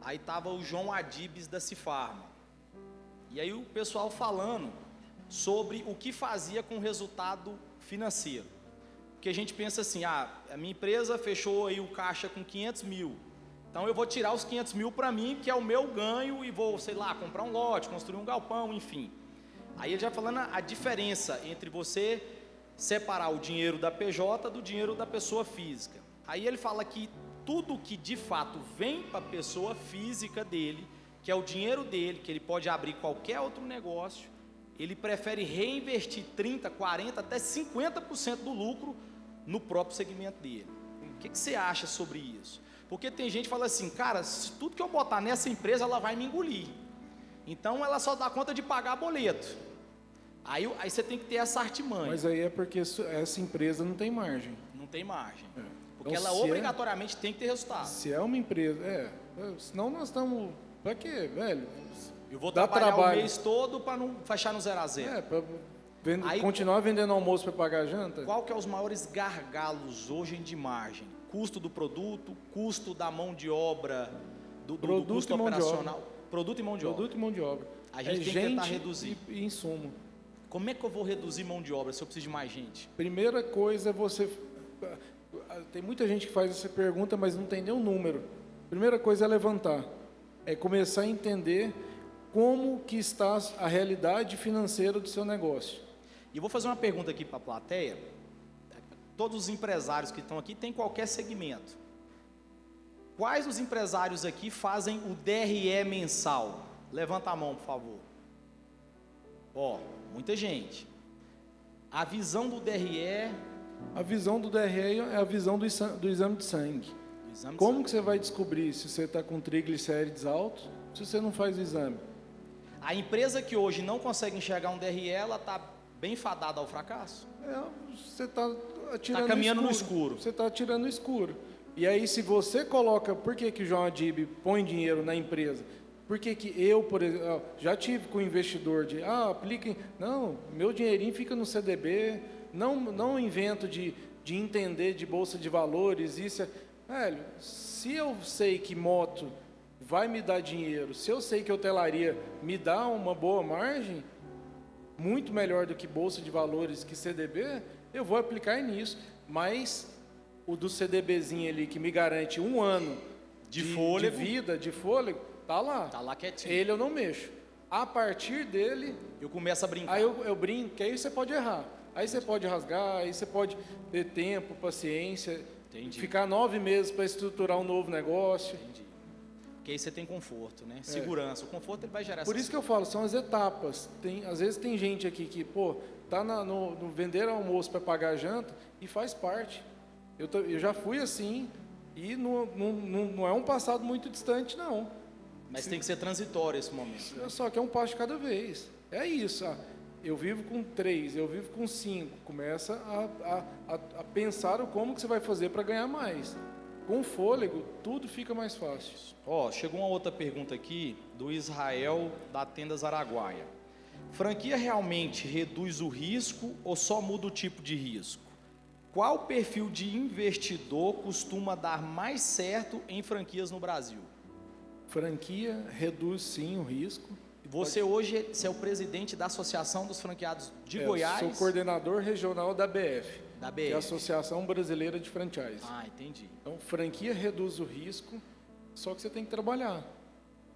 aí estava o João Adibes da Cifarma. E aí o pessoal falando sobre o que fazia com o resultado financeiro. Porque a gente pensa assim: a minha empresa fechou aí o caixa com 500 mil, então eu vou tirar os 500 mil para mim, que é o meu ganho, e vou, sei lá, comprar um lote, construir um galpão, enfim. Aí ele já falando a diferença entre você separar o dinheiro da PJ do dinheiro da pessoa física. Aí ele fala que tudo que de fato vem para a pessoa física dele, que é o dinheiro dele, que ele pode abrir qualquer outro negócio, ele prefere reinvestir 30%, 40%, até 50% do lucro no próprio segmento dele. O que você acha sobre isso? Porque tem gente que fala assim: cara, se tudo que eu botar nessa empresa, ela vai me engolir. Então ela só dá conta de pagar boleto. Aí você tem que ter essa artimanha. Mas aí é porque essa empresa não tem margem. Não tem margem. Porque então, ela obrigatoriamente tem que ter resultado. Se é uma empresa, senão nós estamos... Para quê, velho? Eu vou trabalhar o mês todo para não fechar no 0 a 0. Para continuar vendendo almoço para pagar a janta. Qual que é os maiores gargalos hoje de margem? Custo do produto, custo da mão de obra, do custo operacional. Produto e mão de obra. Produto e mão de obra. A gente tem que tentar reduzir. E insumo. Como é que eu vou reduzir mão de obra se eu preciso de mais gente? Primeira coisa é você... Tem muita gente que faz essa pergunta, mas não tem nenhum número. Primeira coisa é levantar, é começar a entender como que está a realidade financeira do seu negócio. E eu vou fazer uma pergunta aqui para a plateia. Todos os empresários que estão aqui têm qualquer segmento. Quais os empresários aqui fazem o DRE mensal? Levanta a mão, por favor. Ó, muita gente. A visão do DRE... A visão do DRE é a visão do exame de sangue. Como que você vai descobrir se você está com triglicérides altos, se você não faz o exame? A empresa que hoje não consegue enxergar um DRE, ela está bem fadada ao fracasso? Você está atirando Está caminhando no escuro. Você está atirando no escuro. E aí, se você coloca... Por que que o João Adib põe dinheiro na empresa? Por que que eu, por exemplo, já tive com o investidor de... apliquem... Não, meu dinheirinho fica no CDB. Não invento de entender de bolsa de valores. Isso é... Velho, se eu sei que moto vai me dar dinheiro, se eu sei que hotelaria me dá uma boa margem, muito melhor do que bolsa de valores, que CDB, eu vou aplicar nisso. Mas o do CDBzinho ali, que me garante 1 ano de vida, de fôlego, tá lá. Tá lá quietinho. Ele eu não mexo. A partir dele... Eu começo a brincar. Aí eu brinco, que aí você pode errar. Aí você pode rasgar, aí você pode ter tempo, paciência... Entendi. Ficar 9 meses para estruturar um novo negócio. Entendi. Porque aí você tem conforto, né? Segurança. O conforto ele vai gerar... Por isso que eu falo, são as etapas. Às vezes tem gente aqui que, tá no vender almoço para pagar a janta e faz parte. Eu já fui assim e não é um passado muito distante, não. Mas tem que ser transitório esse momento. Né? Só que é um passo de cada vez. É isso, eu vivo com 3, eu vivo com 5. Começa a pensar como que você vai fazer para ganhar mais. Com fôlego, tudo fica mais fácil. Chegou uma outra pergunta aqui do Israel da Tendas Araguaia. Franquia realmente reduz o risco ou só muda o tipo de risco? Qual perfil de investidor costuma dar mais certo em franquias no Brasil? Franquia reduz sim o risco. Você hoje é o presidente da Associação dos Franqueados de Goiás? Sou coordenador regional da BF. Da BF. Que é a Associação Brasileira de Franchise. Entendi. Então, franquia reduz o risco, só que você tem que trabalhar.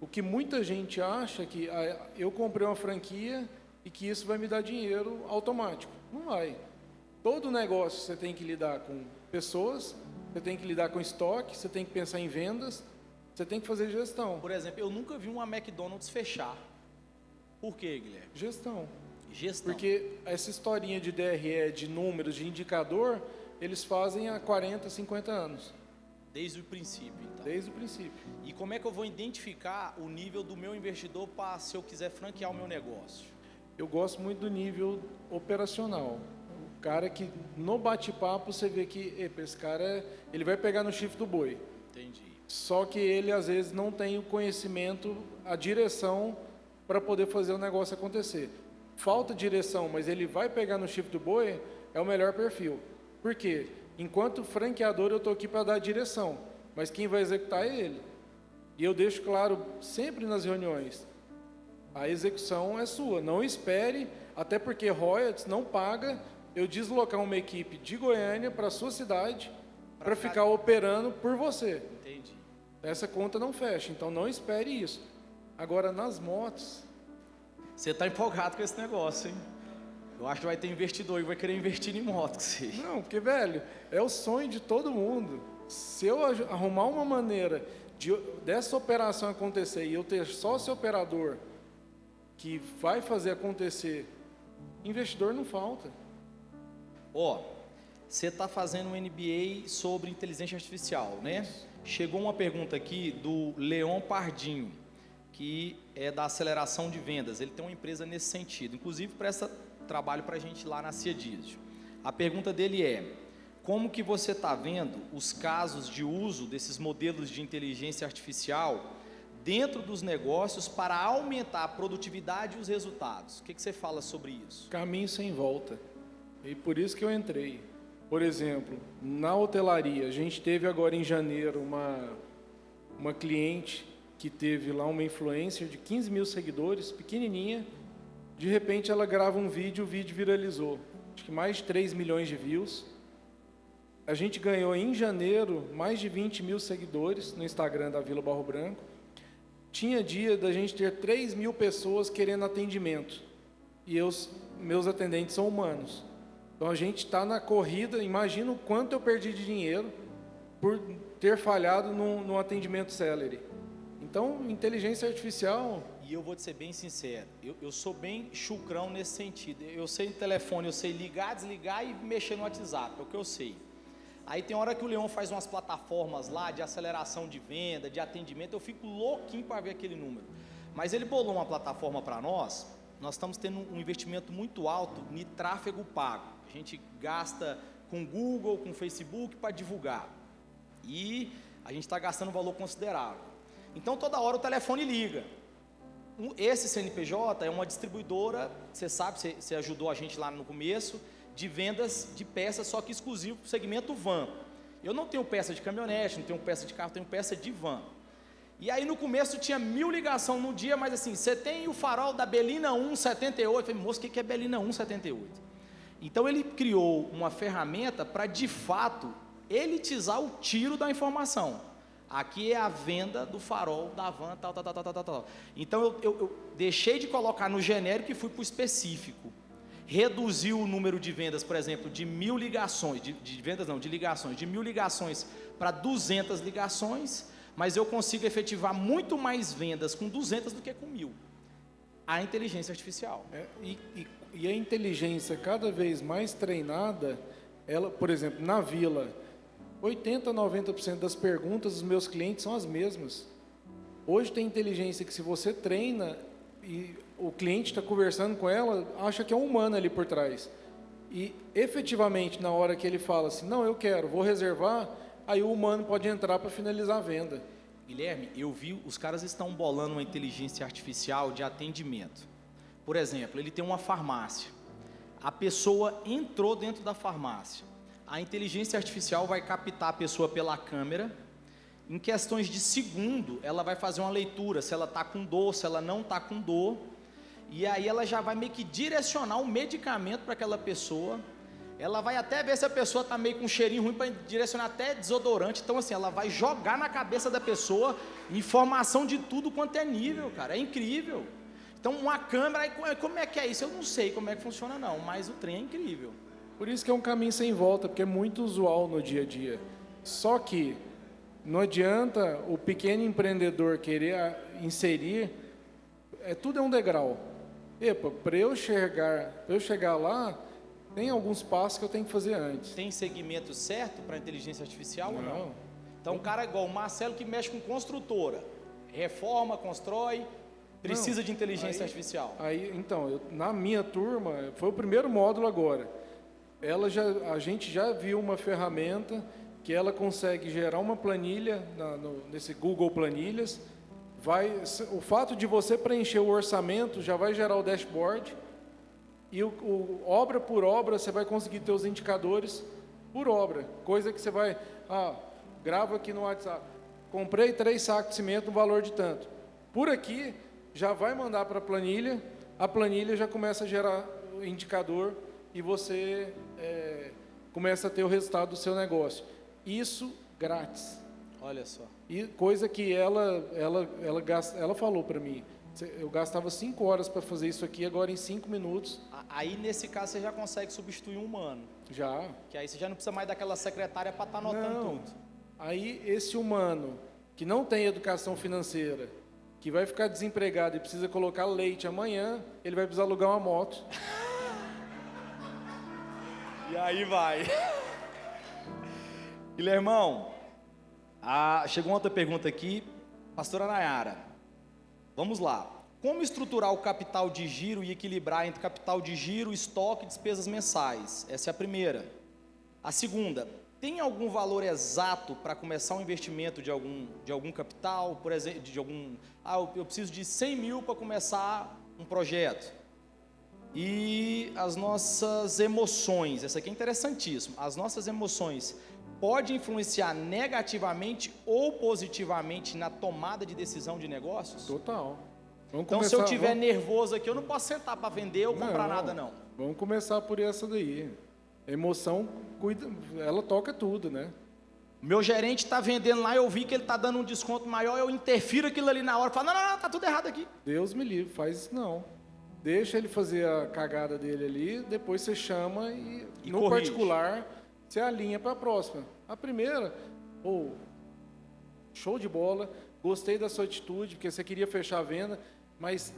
O que muita gente acha que eu comprei uma franquia e que isso vai me dar dinheiro automático. Não vai. Todo negócio você tem que lidar com pessoas, você tem que lidar com estoque, você tem que pensar em vendas, você tem que fazer gestão. Por exemplo, eu nunca vi uma McDonald's fechar. Por quê, Guilherme? Gestão. Gestão. Porque essa historinha de DRE, de números, de indicador, eles fazem há 40, 50 anos. Desde o princípio, então. Desde o princípio. E como é que eu vou identificar o nível do meu investidor para, se eu quiser franquear o meu negócio? Eu gosto muito do nível operacional. O cara que, no bate-papo, você vê que esse cara, ele vai pegar no chifre do boi. Entendi. Só que ele, às vezes, não tem o conhecimento, a direção para poder fazer o negócio acontecer. Falta direção, mas ele vai pegar no chifre do boi, é o melhor perfil. Por quê? Enquanto franqueador, eu estou aqui para dar direção, mas quem vai executar é ele. E eu deixo claro sempre nas reuniões, a execução é sua. Não espere, até porque royalties não paga eu deslocar uma equipe de Goiânia para a sua cidade para ficar operando por você. Entendi. Essa conta não fecha, então não espere isso. Agora, nas motos... Você está empolgado com esse negócio, hein? Eu acho que vai ter investidor e vai querer investir em moto. Não, porque, velho, é o sonho de todo mundo. Se eu arrumar uma maneira dessa operação acontecer e eu ter sócio operador que vai fazer acontecer, investidor não falta. Você está fazendo um MBA sobre inteligência artificial, né? Isso. Chegou uma pergunta aqui do Leon Pardinho, que é da aceleração de vendas. Ele tem uma empresa nesse sentido, inclusive presta trabalho para a gente lá na Cia Diesel. A pergunta dele é: como que você está vendo os casos de uso desses modelos de inteligência artificial dentro dos negócios para aumentar a produtividade e os resultados? O que você fala sobre isso? Caminho sem volta. E por isso que eu entrei. Por exemplo, na hotelaria, a gente teve agora em janeiro uma cliente que teve lá uma influencer de 15 mil seguidores, pequenininha. De repente ela grava um vídeo, o vídeo viralizou. Acho que mais de 3 milhões de views. A gente ganhou em janeiro mais de 20 mil seguidores no Instagram da Vila Barro Branco. Tinha dia da gente ter 3 mil pessoas querendo atendimento. E meus atendentes são humanos. Então a gente está na corrida. Imagina o quanto eu perdi de dinheiro por ter falhado no atendimento Celery. Então, inteligência artificial... E eu vou te ser bem sincero, eu sou bem chucrão nesse sentido. Eu sei no telefone, eu sei ligar, desligar e mexer no WhatsApp, é o que eu sei. Aí tem hora que o Leão faz umas plataformas lá de aceleração de venda, de atendimento, eu fico louquinho para ver aquele número. Mas ele bolou uma plataforma para nós estamos tendo um investimento muito alto em tráfego pago. A gente gasta com Google, com Facebook para divulgar. E a gente está gastando um valor considerável. Então toda hora o telefone liga. Esse CNPJ é uma distribuidora, você sabe, você ajudou a gente lá no começo, de vendas de peças, só que exclusivo para o segmento van. Eu não tenho peça de caminhonete, não tenho peça de carro, tenho peça de van. E aí no começo tinha 1000 ligações no dia, mas assim, você tem o farol da Belina 178, eu falei, moço, o que é Belina 178? Então ele criou uma ferramenta para de fato elitizar o tiro da informação. Aqui é a venda do farol da van, tal. Então eu deixei de colocar no genérico e fui para o específico. Reduziu o número de vendas, por exemplo, de 1000 ligações, de ligações, de 1000 ligações para 200 ligações, mas eu consigo efetivar muito mais vendas com 200 do que com 1000. A inteligência artificial. E a inteligência cada vez mais treinada, ela, por exemplo, na Vila, 80%, 90% das perguntas dos meus clientes são as mesmas. Hoje tem inteligência que se você treina e o cliente está conversando com ela, acha que é um humano ali por trás. E efetivamente, na hora que ele fala assim, não, eu quero, vou reservar, aí o humano pode entrar para finalizar a venda. Guilherme, eu vi, os caras estão bolando uma inteligência artificial de atendimento. Por exemplo, ele tem uma farmácia. A pessoa entrou dentro da farmácia. A inteligência artificial vai captar a pessoa pela câmera. Em questões de segundo, ela vai fazer uma leitura, se ela está com dor, se ela não está com dor. E aí ela já vai meio que direcionar um medicamento para aquela pessoa. Ela vai até ver se a pessoa está meio com um cheirinho ruim para direcionar até desodorante. Então assim, ela vai jogar na cabeça da pessoa informação de tudo quanto é nível, cara. É incrível. Então uma câmera, como é que é isso? Eu não sei como é que funciona não, mas o trem é incrível. Por isso que é um caminho sem volta, porque é muito usual no dia a dia. Só que não adianta o pequeno empreendedor querer inserir, tudo é um degrau. Para eu chegar lá, tem alguns passos que eu tenho que fazer antes. Tem segmento certo para inteligência artificial ou não? Então, um cara igual o Marcelo que mexe com construtora, reforma, constrói, precisa de inteligência artificial. Então, na minha turma, foi o primeiro módulo agora. A gente já viu uma ferramenta que ela consegue gerar uma planilha nesse Google Planilhas. O fato de você preencher o orçamento já vai gerar o dashboard. E obra por obra, você vai conseguir ter os indicadores por obra. Coisa que você vai... grava aqui no WhatsApp. Comprei 3 sacos de cimento no valor de tanto. Por aqui, já vai mandar para a planilha já começa a gerar o indicador e você começa a ter o resultado do seu negócio. Isso grátis. Olha só. E coisa que ela falou para mim. Eu gastava 5 horas para fazer isso aqui, agora em 5 minutos. Aí, nesse caso, você já consegue substituir um humano. Já. Que aí você já não precisa mais daquela secretária para estar anotando tudo. Aí, esse humano que não tem educação financeira, que vai ficar desempregado e precisa colocar leite amanhã, ele vai precisar alugar uma moto. E aí vai. Guilhermão, chegou outra pergunta aqui. Pastora Nayara, vamos lá. Como estruturar o capital de giro e equilibrar entre capital de giro, estoque e despesas mensais? Essa é a primeira. A segunda, tem algum valor exato para começar um investimento de algum capital? Por exemplo, eu preciso de 100 mil para começar um projeto. E as nossas emoções, essa aqui é interessantíssima. As nossas emoções podem influenciar negativamente ou positivamente na tomada de decisão de negócios? Total. Então, se eu estiver nervoso aqui, eu não posso sentar para vender ou comprar nada, não. Vamos começar por essa daí. A emoção cuida, ela toca tudo, né? Meu gerente está vendendo lá, eu vi que ele está dando um desconto maior, eu interfiro aquilo ali na hora, falo, não, tá tudo errado aqui. Deus me livre, faz isso não. Deixa ele fazer a cagada dele ali, depois você chama e no corrige. particular, você alinha para a próxima. A primeira, show de bola, gostei da sua atitude, porque você queria fechar a venda, mas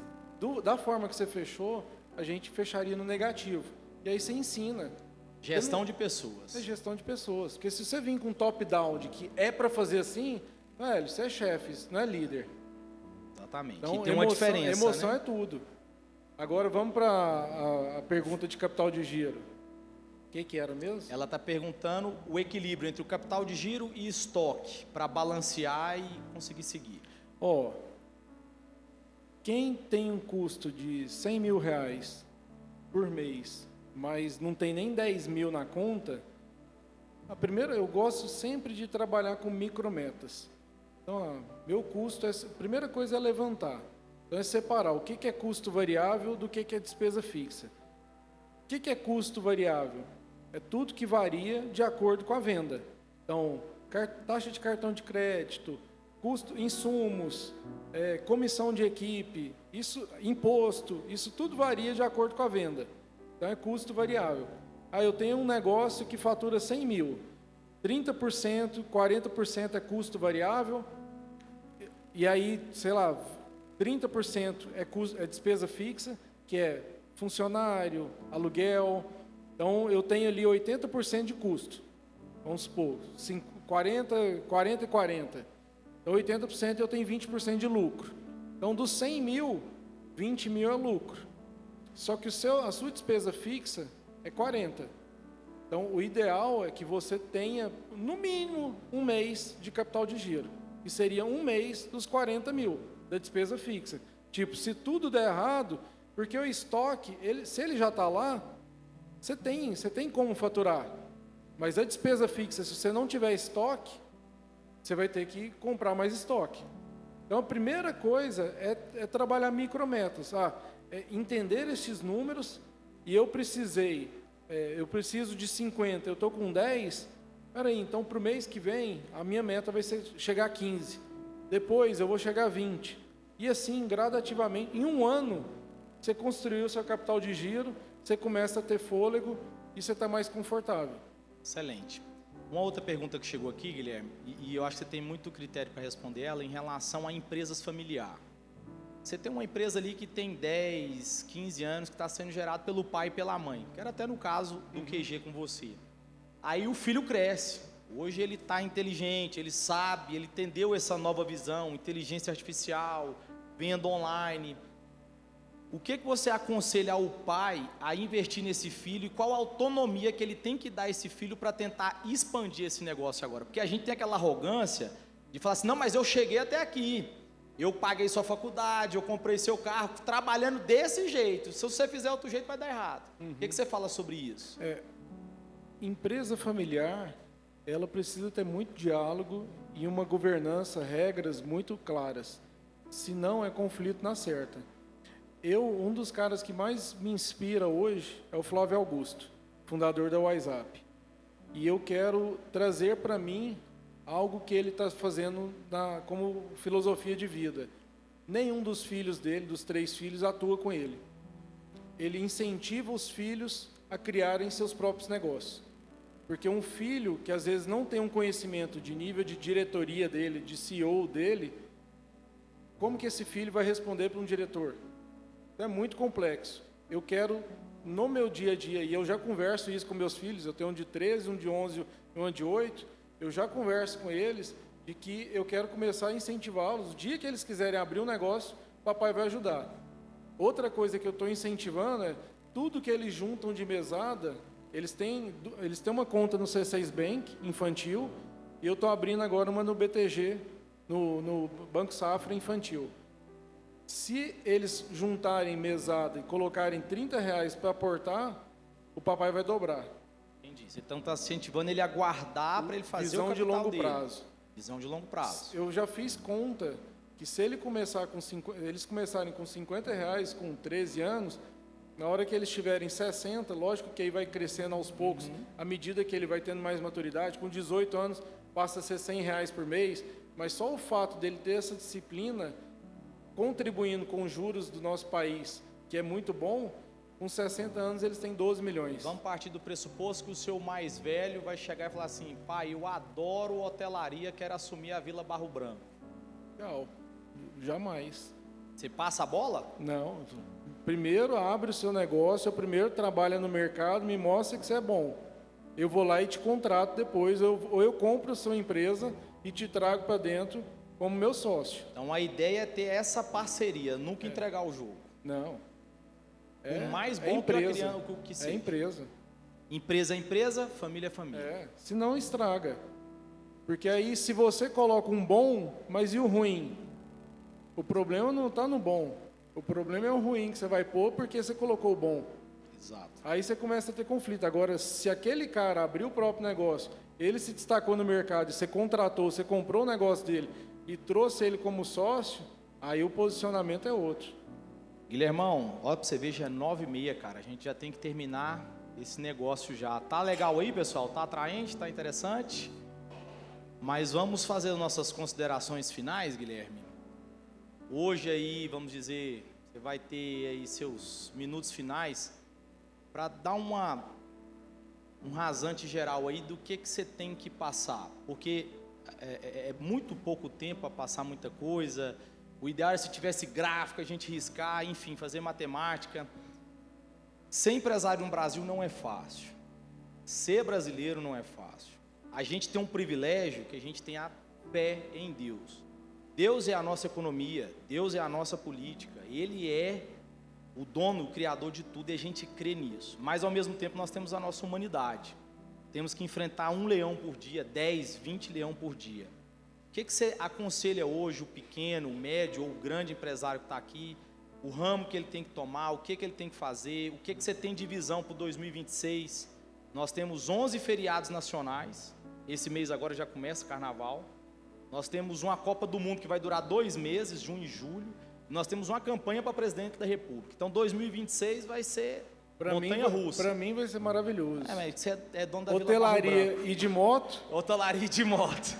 da forma que você fechou, a gente fecharia no negativo. E aí você ensina. Gestão de pessoas. É gestão de pessoas. Porque se você vir com um top-down de que é para fazer assim, velho, você é chefe, isso não é líder. Exatamente. Então, e tem uma diferença, emoção né? é tudo. Agora vamos para a pergunta de capital de giro. O que era mesmo? Ela está perguntando o equilíbrio entre o capital de giro e estoque, para balancear e conseguir seguir. Quem tem um custo de 100 mil reais por mês, mas não tem nem 10 mil na conta, eu gosto sempre de trabalhar com micrometas. Então, meu custo, a primeira coisa é levantar. Então, é separar o que é custo variável do que é despesa fixa. O que é custo variável? É tudo que varia de acordo com a venda. Então, taxa de cartão de crédito, custo, insumos, comissão de equipe, imposto, isso tudo varia de acordo com a venda. Então, é custo variável. Eu tenho um negócio que fatura 100 mil, 30%, 40% é custo variável, e aí, sei lá, 30% é despesa fixa, que é funcionário, aluguel. Então, eu tenho ali 80% de custo. Vamos supor, 40 e 40. Então, 80% eu tenho 20% de lucro. Então, dos 100 mil, 20 mil é lucro. Só que a sua despesa fixa é 40. Então, o ideal é que você tenha, no mínimo, um mês de capital de giro. Que seria um mês dos 40 mil da despesa fixa. Tipo, se tudo der errado, porque o estoque, se ele já está lá, você tem como faturar. Mas a despesa fixa, se você não tiver estoque, você vai ter que comprar mais estoque. Então, a primeira coisa é trabalhar micrometas. Entender esses números, e eu preciso de 50, eu estou com 10, peraí, então para o mês que vem, a minha meta vai ser chegar a 15. Depois eu vou chegar a 20. E assim, gradativamente, em um ano, você construiu o seu capital de giro, você começa a ter fôlego e você está mais confortável. Excelente. Uma outra pergunta que chegou aqui, Guilherme, e eu acho que você tem muito critério para responder ela, em relação a empresas familiar. Você tem uma empresa ali que tem 10, 15 anos, que está sendo gerado pelo pai e pela mãe, que era até no caso do QG com você. Aí o filho cresce, hoje ele está inteligente, ele sabe, ele entendeu essa nova visão, inteligência artificial, venda online. O que você aconselha ao pai a investir nesse filho e qual a autonomia que ele tem que dar a esse filho para tentar expandir esse negócio agora? Porque a gente tem aquela arrogância de falar assim, não, mas eu cheguei até aqui, eu paguei sua faculdade, eu comprei seu carro, trabalhando desse jeito, se você fizer outro jeito vai dar errado. O que você fala sobre isso? Empresa familiar, ela precisa ter muito diálogo e uma governança, regras muito claras, senão é conflito na certa. Um dos caras que mais me inspira hoje é o Flávio Augusto, fundador da WhatsApp. E eu quero trazer para mim algo que ele está fazendo como filosofia de vida. Nenhum dos filhos dele, dos 3 filhos, atua com ele. Ele incentiva os filhos a criarem seus próprios negócios. Porque um filho que às vezes não tem um conhecimento de nível de diretoria dele, de CEO dele, como que esse filho vai responder para um diretor? É muito complexo. Eu quero, no meu dia a dia, e eu já converso isso com meus filhos, eu tenho um de 13, um de 11 e um de 8, eu já converso com eles de que eu quero começar a incentivá-los. O dia que eles quiserem abrir um negócio, o papai vai ajudar. Outra coisa que eu estou incentivando é, tudo que eles juntam de mesada, eles têm uma conta no C6 Bank, infantil, e eu estou abrindo agora uma no BTG, no Banco Safra Infantil. Se eles juntarem mesada e colocarem R$30 para aportar, o papai vai dobrar. Entendi. Você então está incentivando ele a guardar para ele fazer visão o capital de longo dele. prazo. Visão de longo prazo. Eu já fiz conta que se ele eles começarem com R$50 com 13 anos, Na hora que eles estiverem 60, lógico que aí vai crescendo aos poucos, à medida que ele vai tendo mais maturidade. Com 18 anos, passa a ser R$ 100 por mês, mas só o fato dele ter essa disciplina, contribuindo com os juros do nosso país, que é muito bom, com 60 anos eles têm 12 milhões. Vamos partir do pressuposto que o seu mais velho vai chegar e falar assim: pai, eu adoro hotelaria, quero assumir a Vila Barro Branco. Não, jamais. Você passa a bola? Não. Primeiro abre o seu negócio, primeiro trabalha no mercado, me mostra que você é bom. Eu vou lá e te contrato depois, ou eu compro a sua empresa e te trago para dentro como meu sócio. Então a ideia é ter essa parceria, nunca entregar o jogo. Não. O mais bom empresa. que seja. É empresa. Empresa é empresa, família é família. Se não estraga. Porque aí se você coloca um bom, mas e o ruim? O problema não está no bom. O problema é o ruim que você vai pôr porque você colocou o bom. Exato. Aí você começa a ter conflito. Agora, se aquele cara abriu o próprio negócio, ele se destacou no mercado, você contratou, você comprou o negócio dele e trouxe ele como sócio, aí o posicionamento é outro. Guilhermão, olha para você ver, já é 9h30, cara. A gente já tem que terminar esse negócio já. Tá legal aí, pessoal? Tá atraente? Tá interessante? Mas vamos fazer nossas considerações finais, Guilherme. Hoje aí, vamos dizer, você vai ter aí seus minutos finais para dar um rasante geral aí do que você tem que passar. Porque é muito pouco tempo para passar muita coisa. O ideal é se tivesse gráfico, a gente riscar, enfim, fazer matemática. Ser empresário no Brasil não é fácil. Ser brasileiro não é fácil. A gente tem um privilégio que a gente tem a fé em Deus. Deus é a nossa economia, Deus é a nossa política. Ele é o dono, o criador de tudo e a gente crê nisso. Mas ao mesmo tempo nós temos a nossa humanidade. Temos que enfrentar 1 leão por dia, 10, 20 leão por dia. O que você aconselha hoje o pequeno, o médio ou o grande empresário que está aqui, o ramo que ele tem que tomar, o que ele tem que fazer, o que você tem de visão para o 2026? Nós temos 11 feriados nacionais, esse mês agora já começa o carnaval. Nós temos uma Copa do Mundo que vai durar 2 meses, junho e julho. Nós temos uma campanha para presidente da República. Então 2026 vai ser montanha-russa. Para mim vai ser maravilhoso. Mas você é dono da Hotelaria e de moto. Hotelaria e de moto.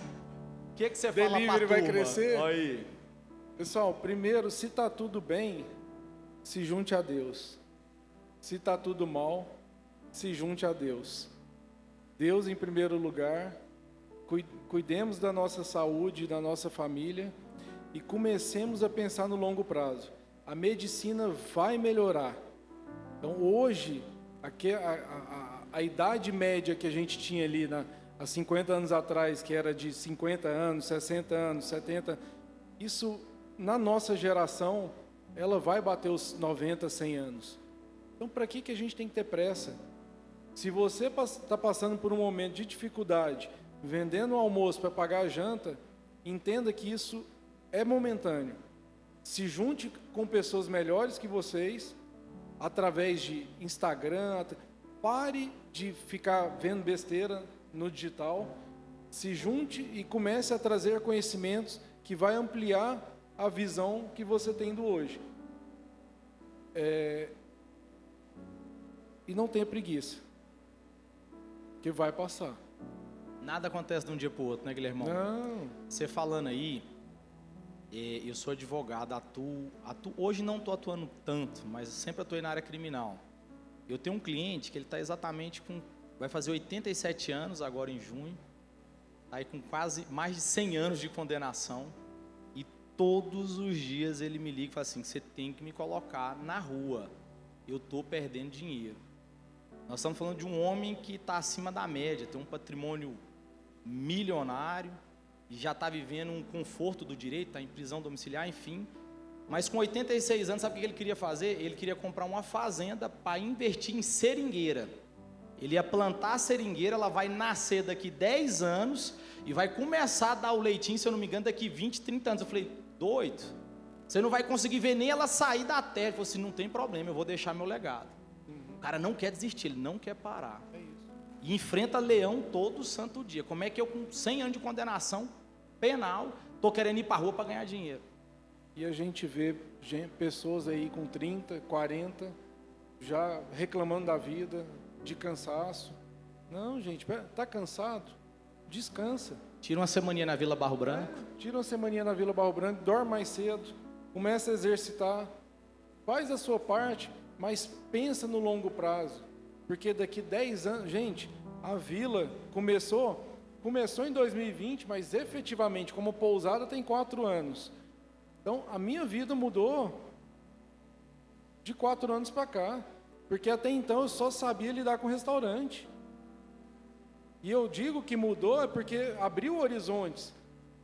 O que você fala para a Delivery vai crescer. Aí. Pessoal, primeiro, se está tudo bem, se junte a Deus. Se está tudo mal, se junte a Deus. Deus em primeiro lugar. Cuidemos da nossa saúde, da nossa família e comecemos a pensar no longo prazo. A medicina vai melhorar. Então, hoje, a idade média que a gente tinha ali há 50 anos atrás, que era de 50 anos, 60 anos, 70, isso, na nossa geração, ela vai bater os 90, 100 anos. Então, para que a gente tem que ter pressa? Se você está passando por um momento de dificuldade, vendendo o almoço para pagar a janta, entenda que isso é momentâneo. Se junte com pessoas melhores que vocês, através de Instagram, pare de ficar vendo besteira no digital, se junte e comece a trazer conhecimentos que vai ampliar a visão que você tem do hoje. E não tenha preguiça, que vai passar. Nada acontece de um dia para o outro, né, Guilhermão? Não. Você falando aí, eu sou advogado, atuo, hoje não estou atuando tanto, mas sempre atuei na área criminal. Eu tenho um cliente que ele está exatamente vai fazer 87 anos agora em junho, está aí com quase mais de 100 anos de condenação, e todos os dias ele me liga e fala assim: você tem que me colocar na rua, eu estou perdendo dinheiro. Nós estamos falando de um homem que está acima da média, tem um patrimônio milionário, e já está vivendo um conforto do direito, está em prisão domiciliar, enfim. Mas com 86 anos, sabe o que ele queria fazer? Ele queria comprar uma fazenda para investir em seringueira. Ele ia plantar a seringueira, ela vai nascer daqui 10 anos e vai começar a dar o leitinho, se eu não me engano, daqui 20, 30 anos. Eu falei: doido, você não vai conseguir ver nem ela sair da terra. Ele falou assim: não tem problema, eu vou deixar meu legado. O cara não quer desistir, ele não quer parar. É isso. E enfrenta leão todo santo dia. Como é que eu, com 100 anos de condenação penal, estou querendo ir para a rua para ganhar dinheiro? E a gente vê pessoas aí com 30, 40, já reclamando da vida, de cansaço. Não, gente, tá cansado? Descansa. Tira uma semaninha na Vila Barro Branco. Tira uma semaninha na Vila Barro Branco, dorme mais cedo, começa a exercitar, faz a sua parte, mas pensa no longo prazo. Porque daqui 10 anos, gente, a Vila começou em 2020, mas efetivamente como pousada tem 4 anos. Então, a minha vida mudou de 4 anos para cá, porque até então eu só sabia lidar com restaurante. E eu digo que mudou é porque abriu horizontes.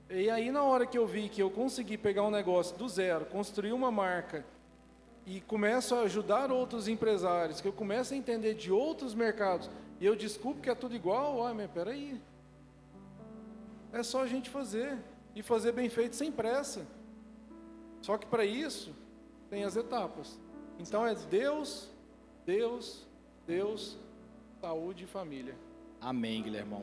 E aí na hora que eu vi que eu consegui pegar um negócio do zero, construir uma marca e começo a ajudar outros empresários, que eu começo a entender de outros mercados, e eu desculpo que é tudo igual, mas peraí. É só a gente fazer, e fazer bem feito sem pressa. Só que para isso, tem as etapas. Então é Deus, Deus, Deus, saúde e família. Amém, Guilhermão.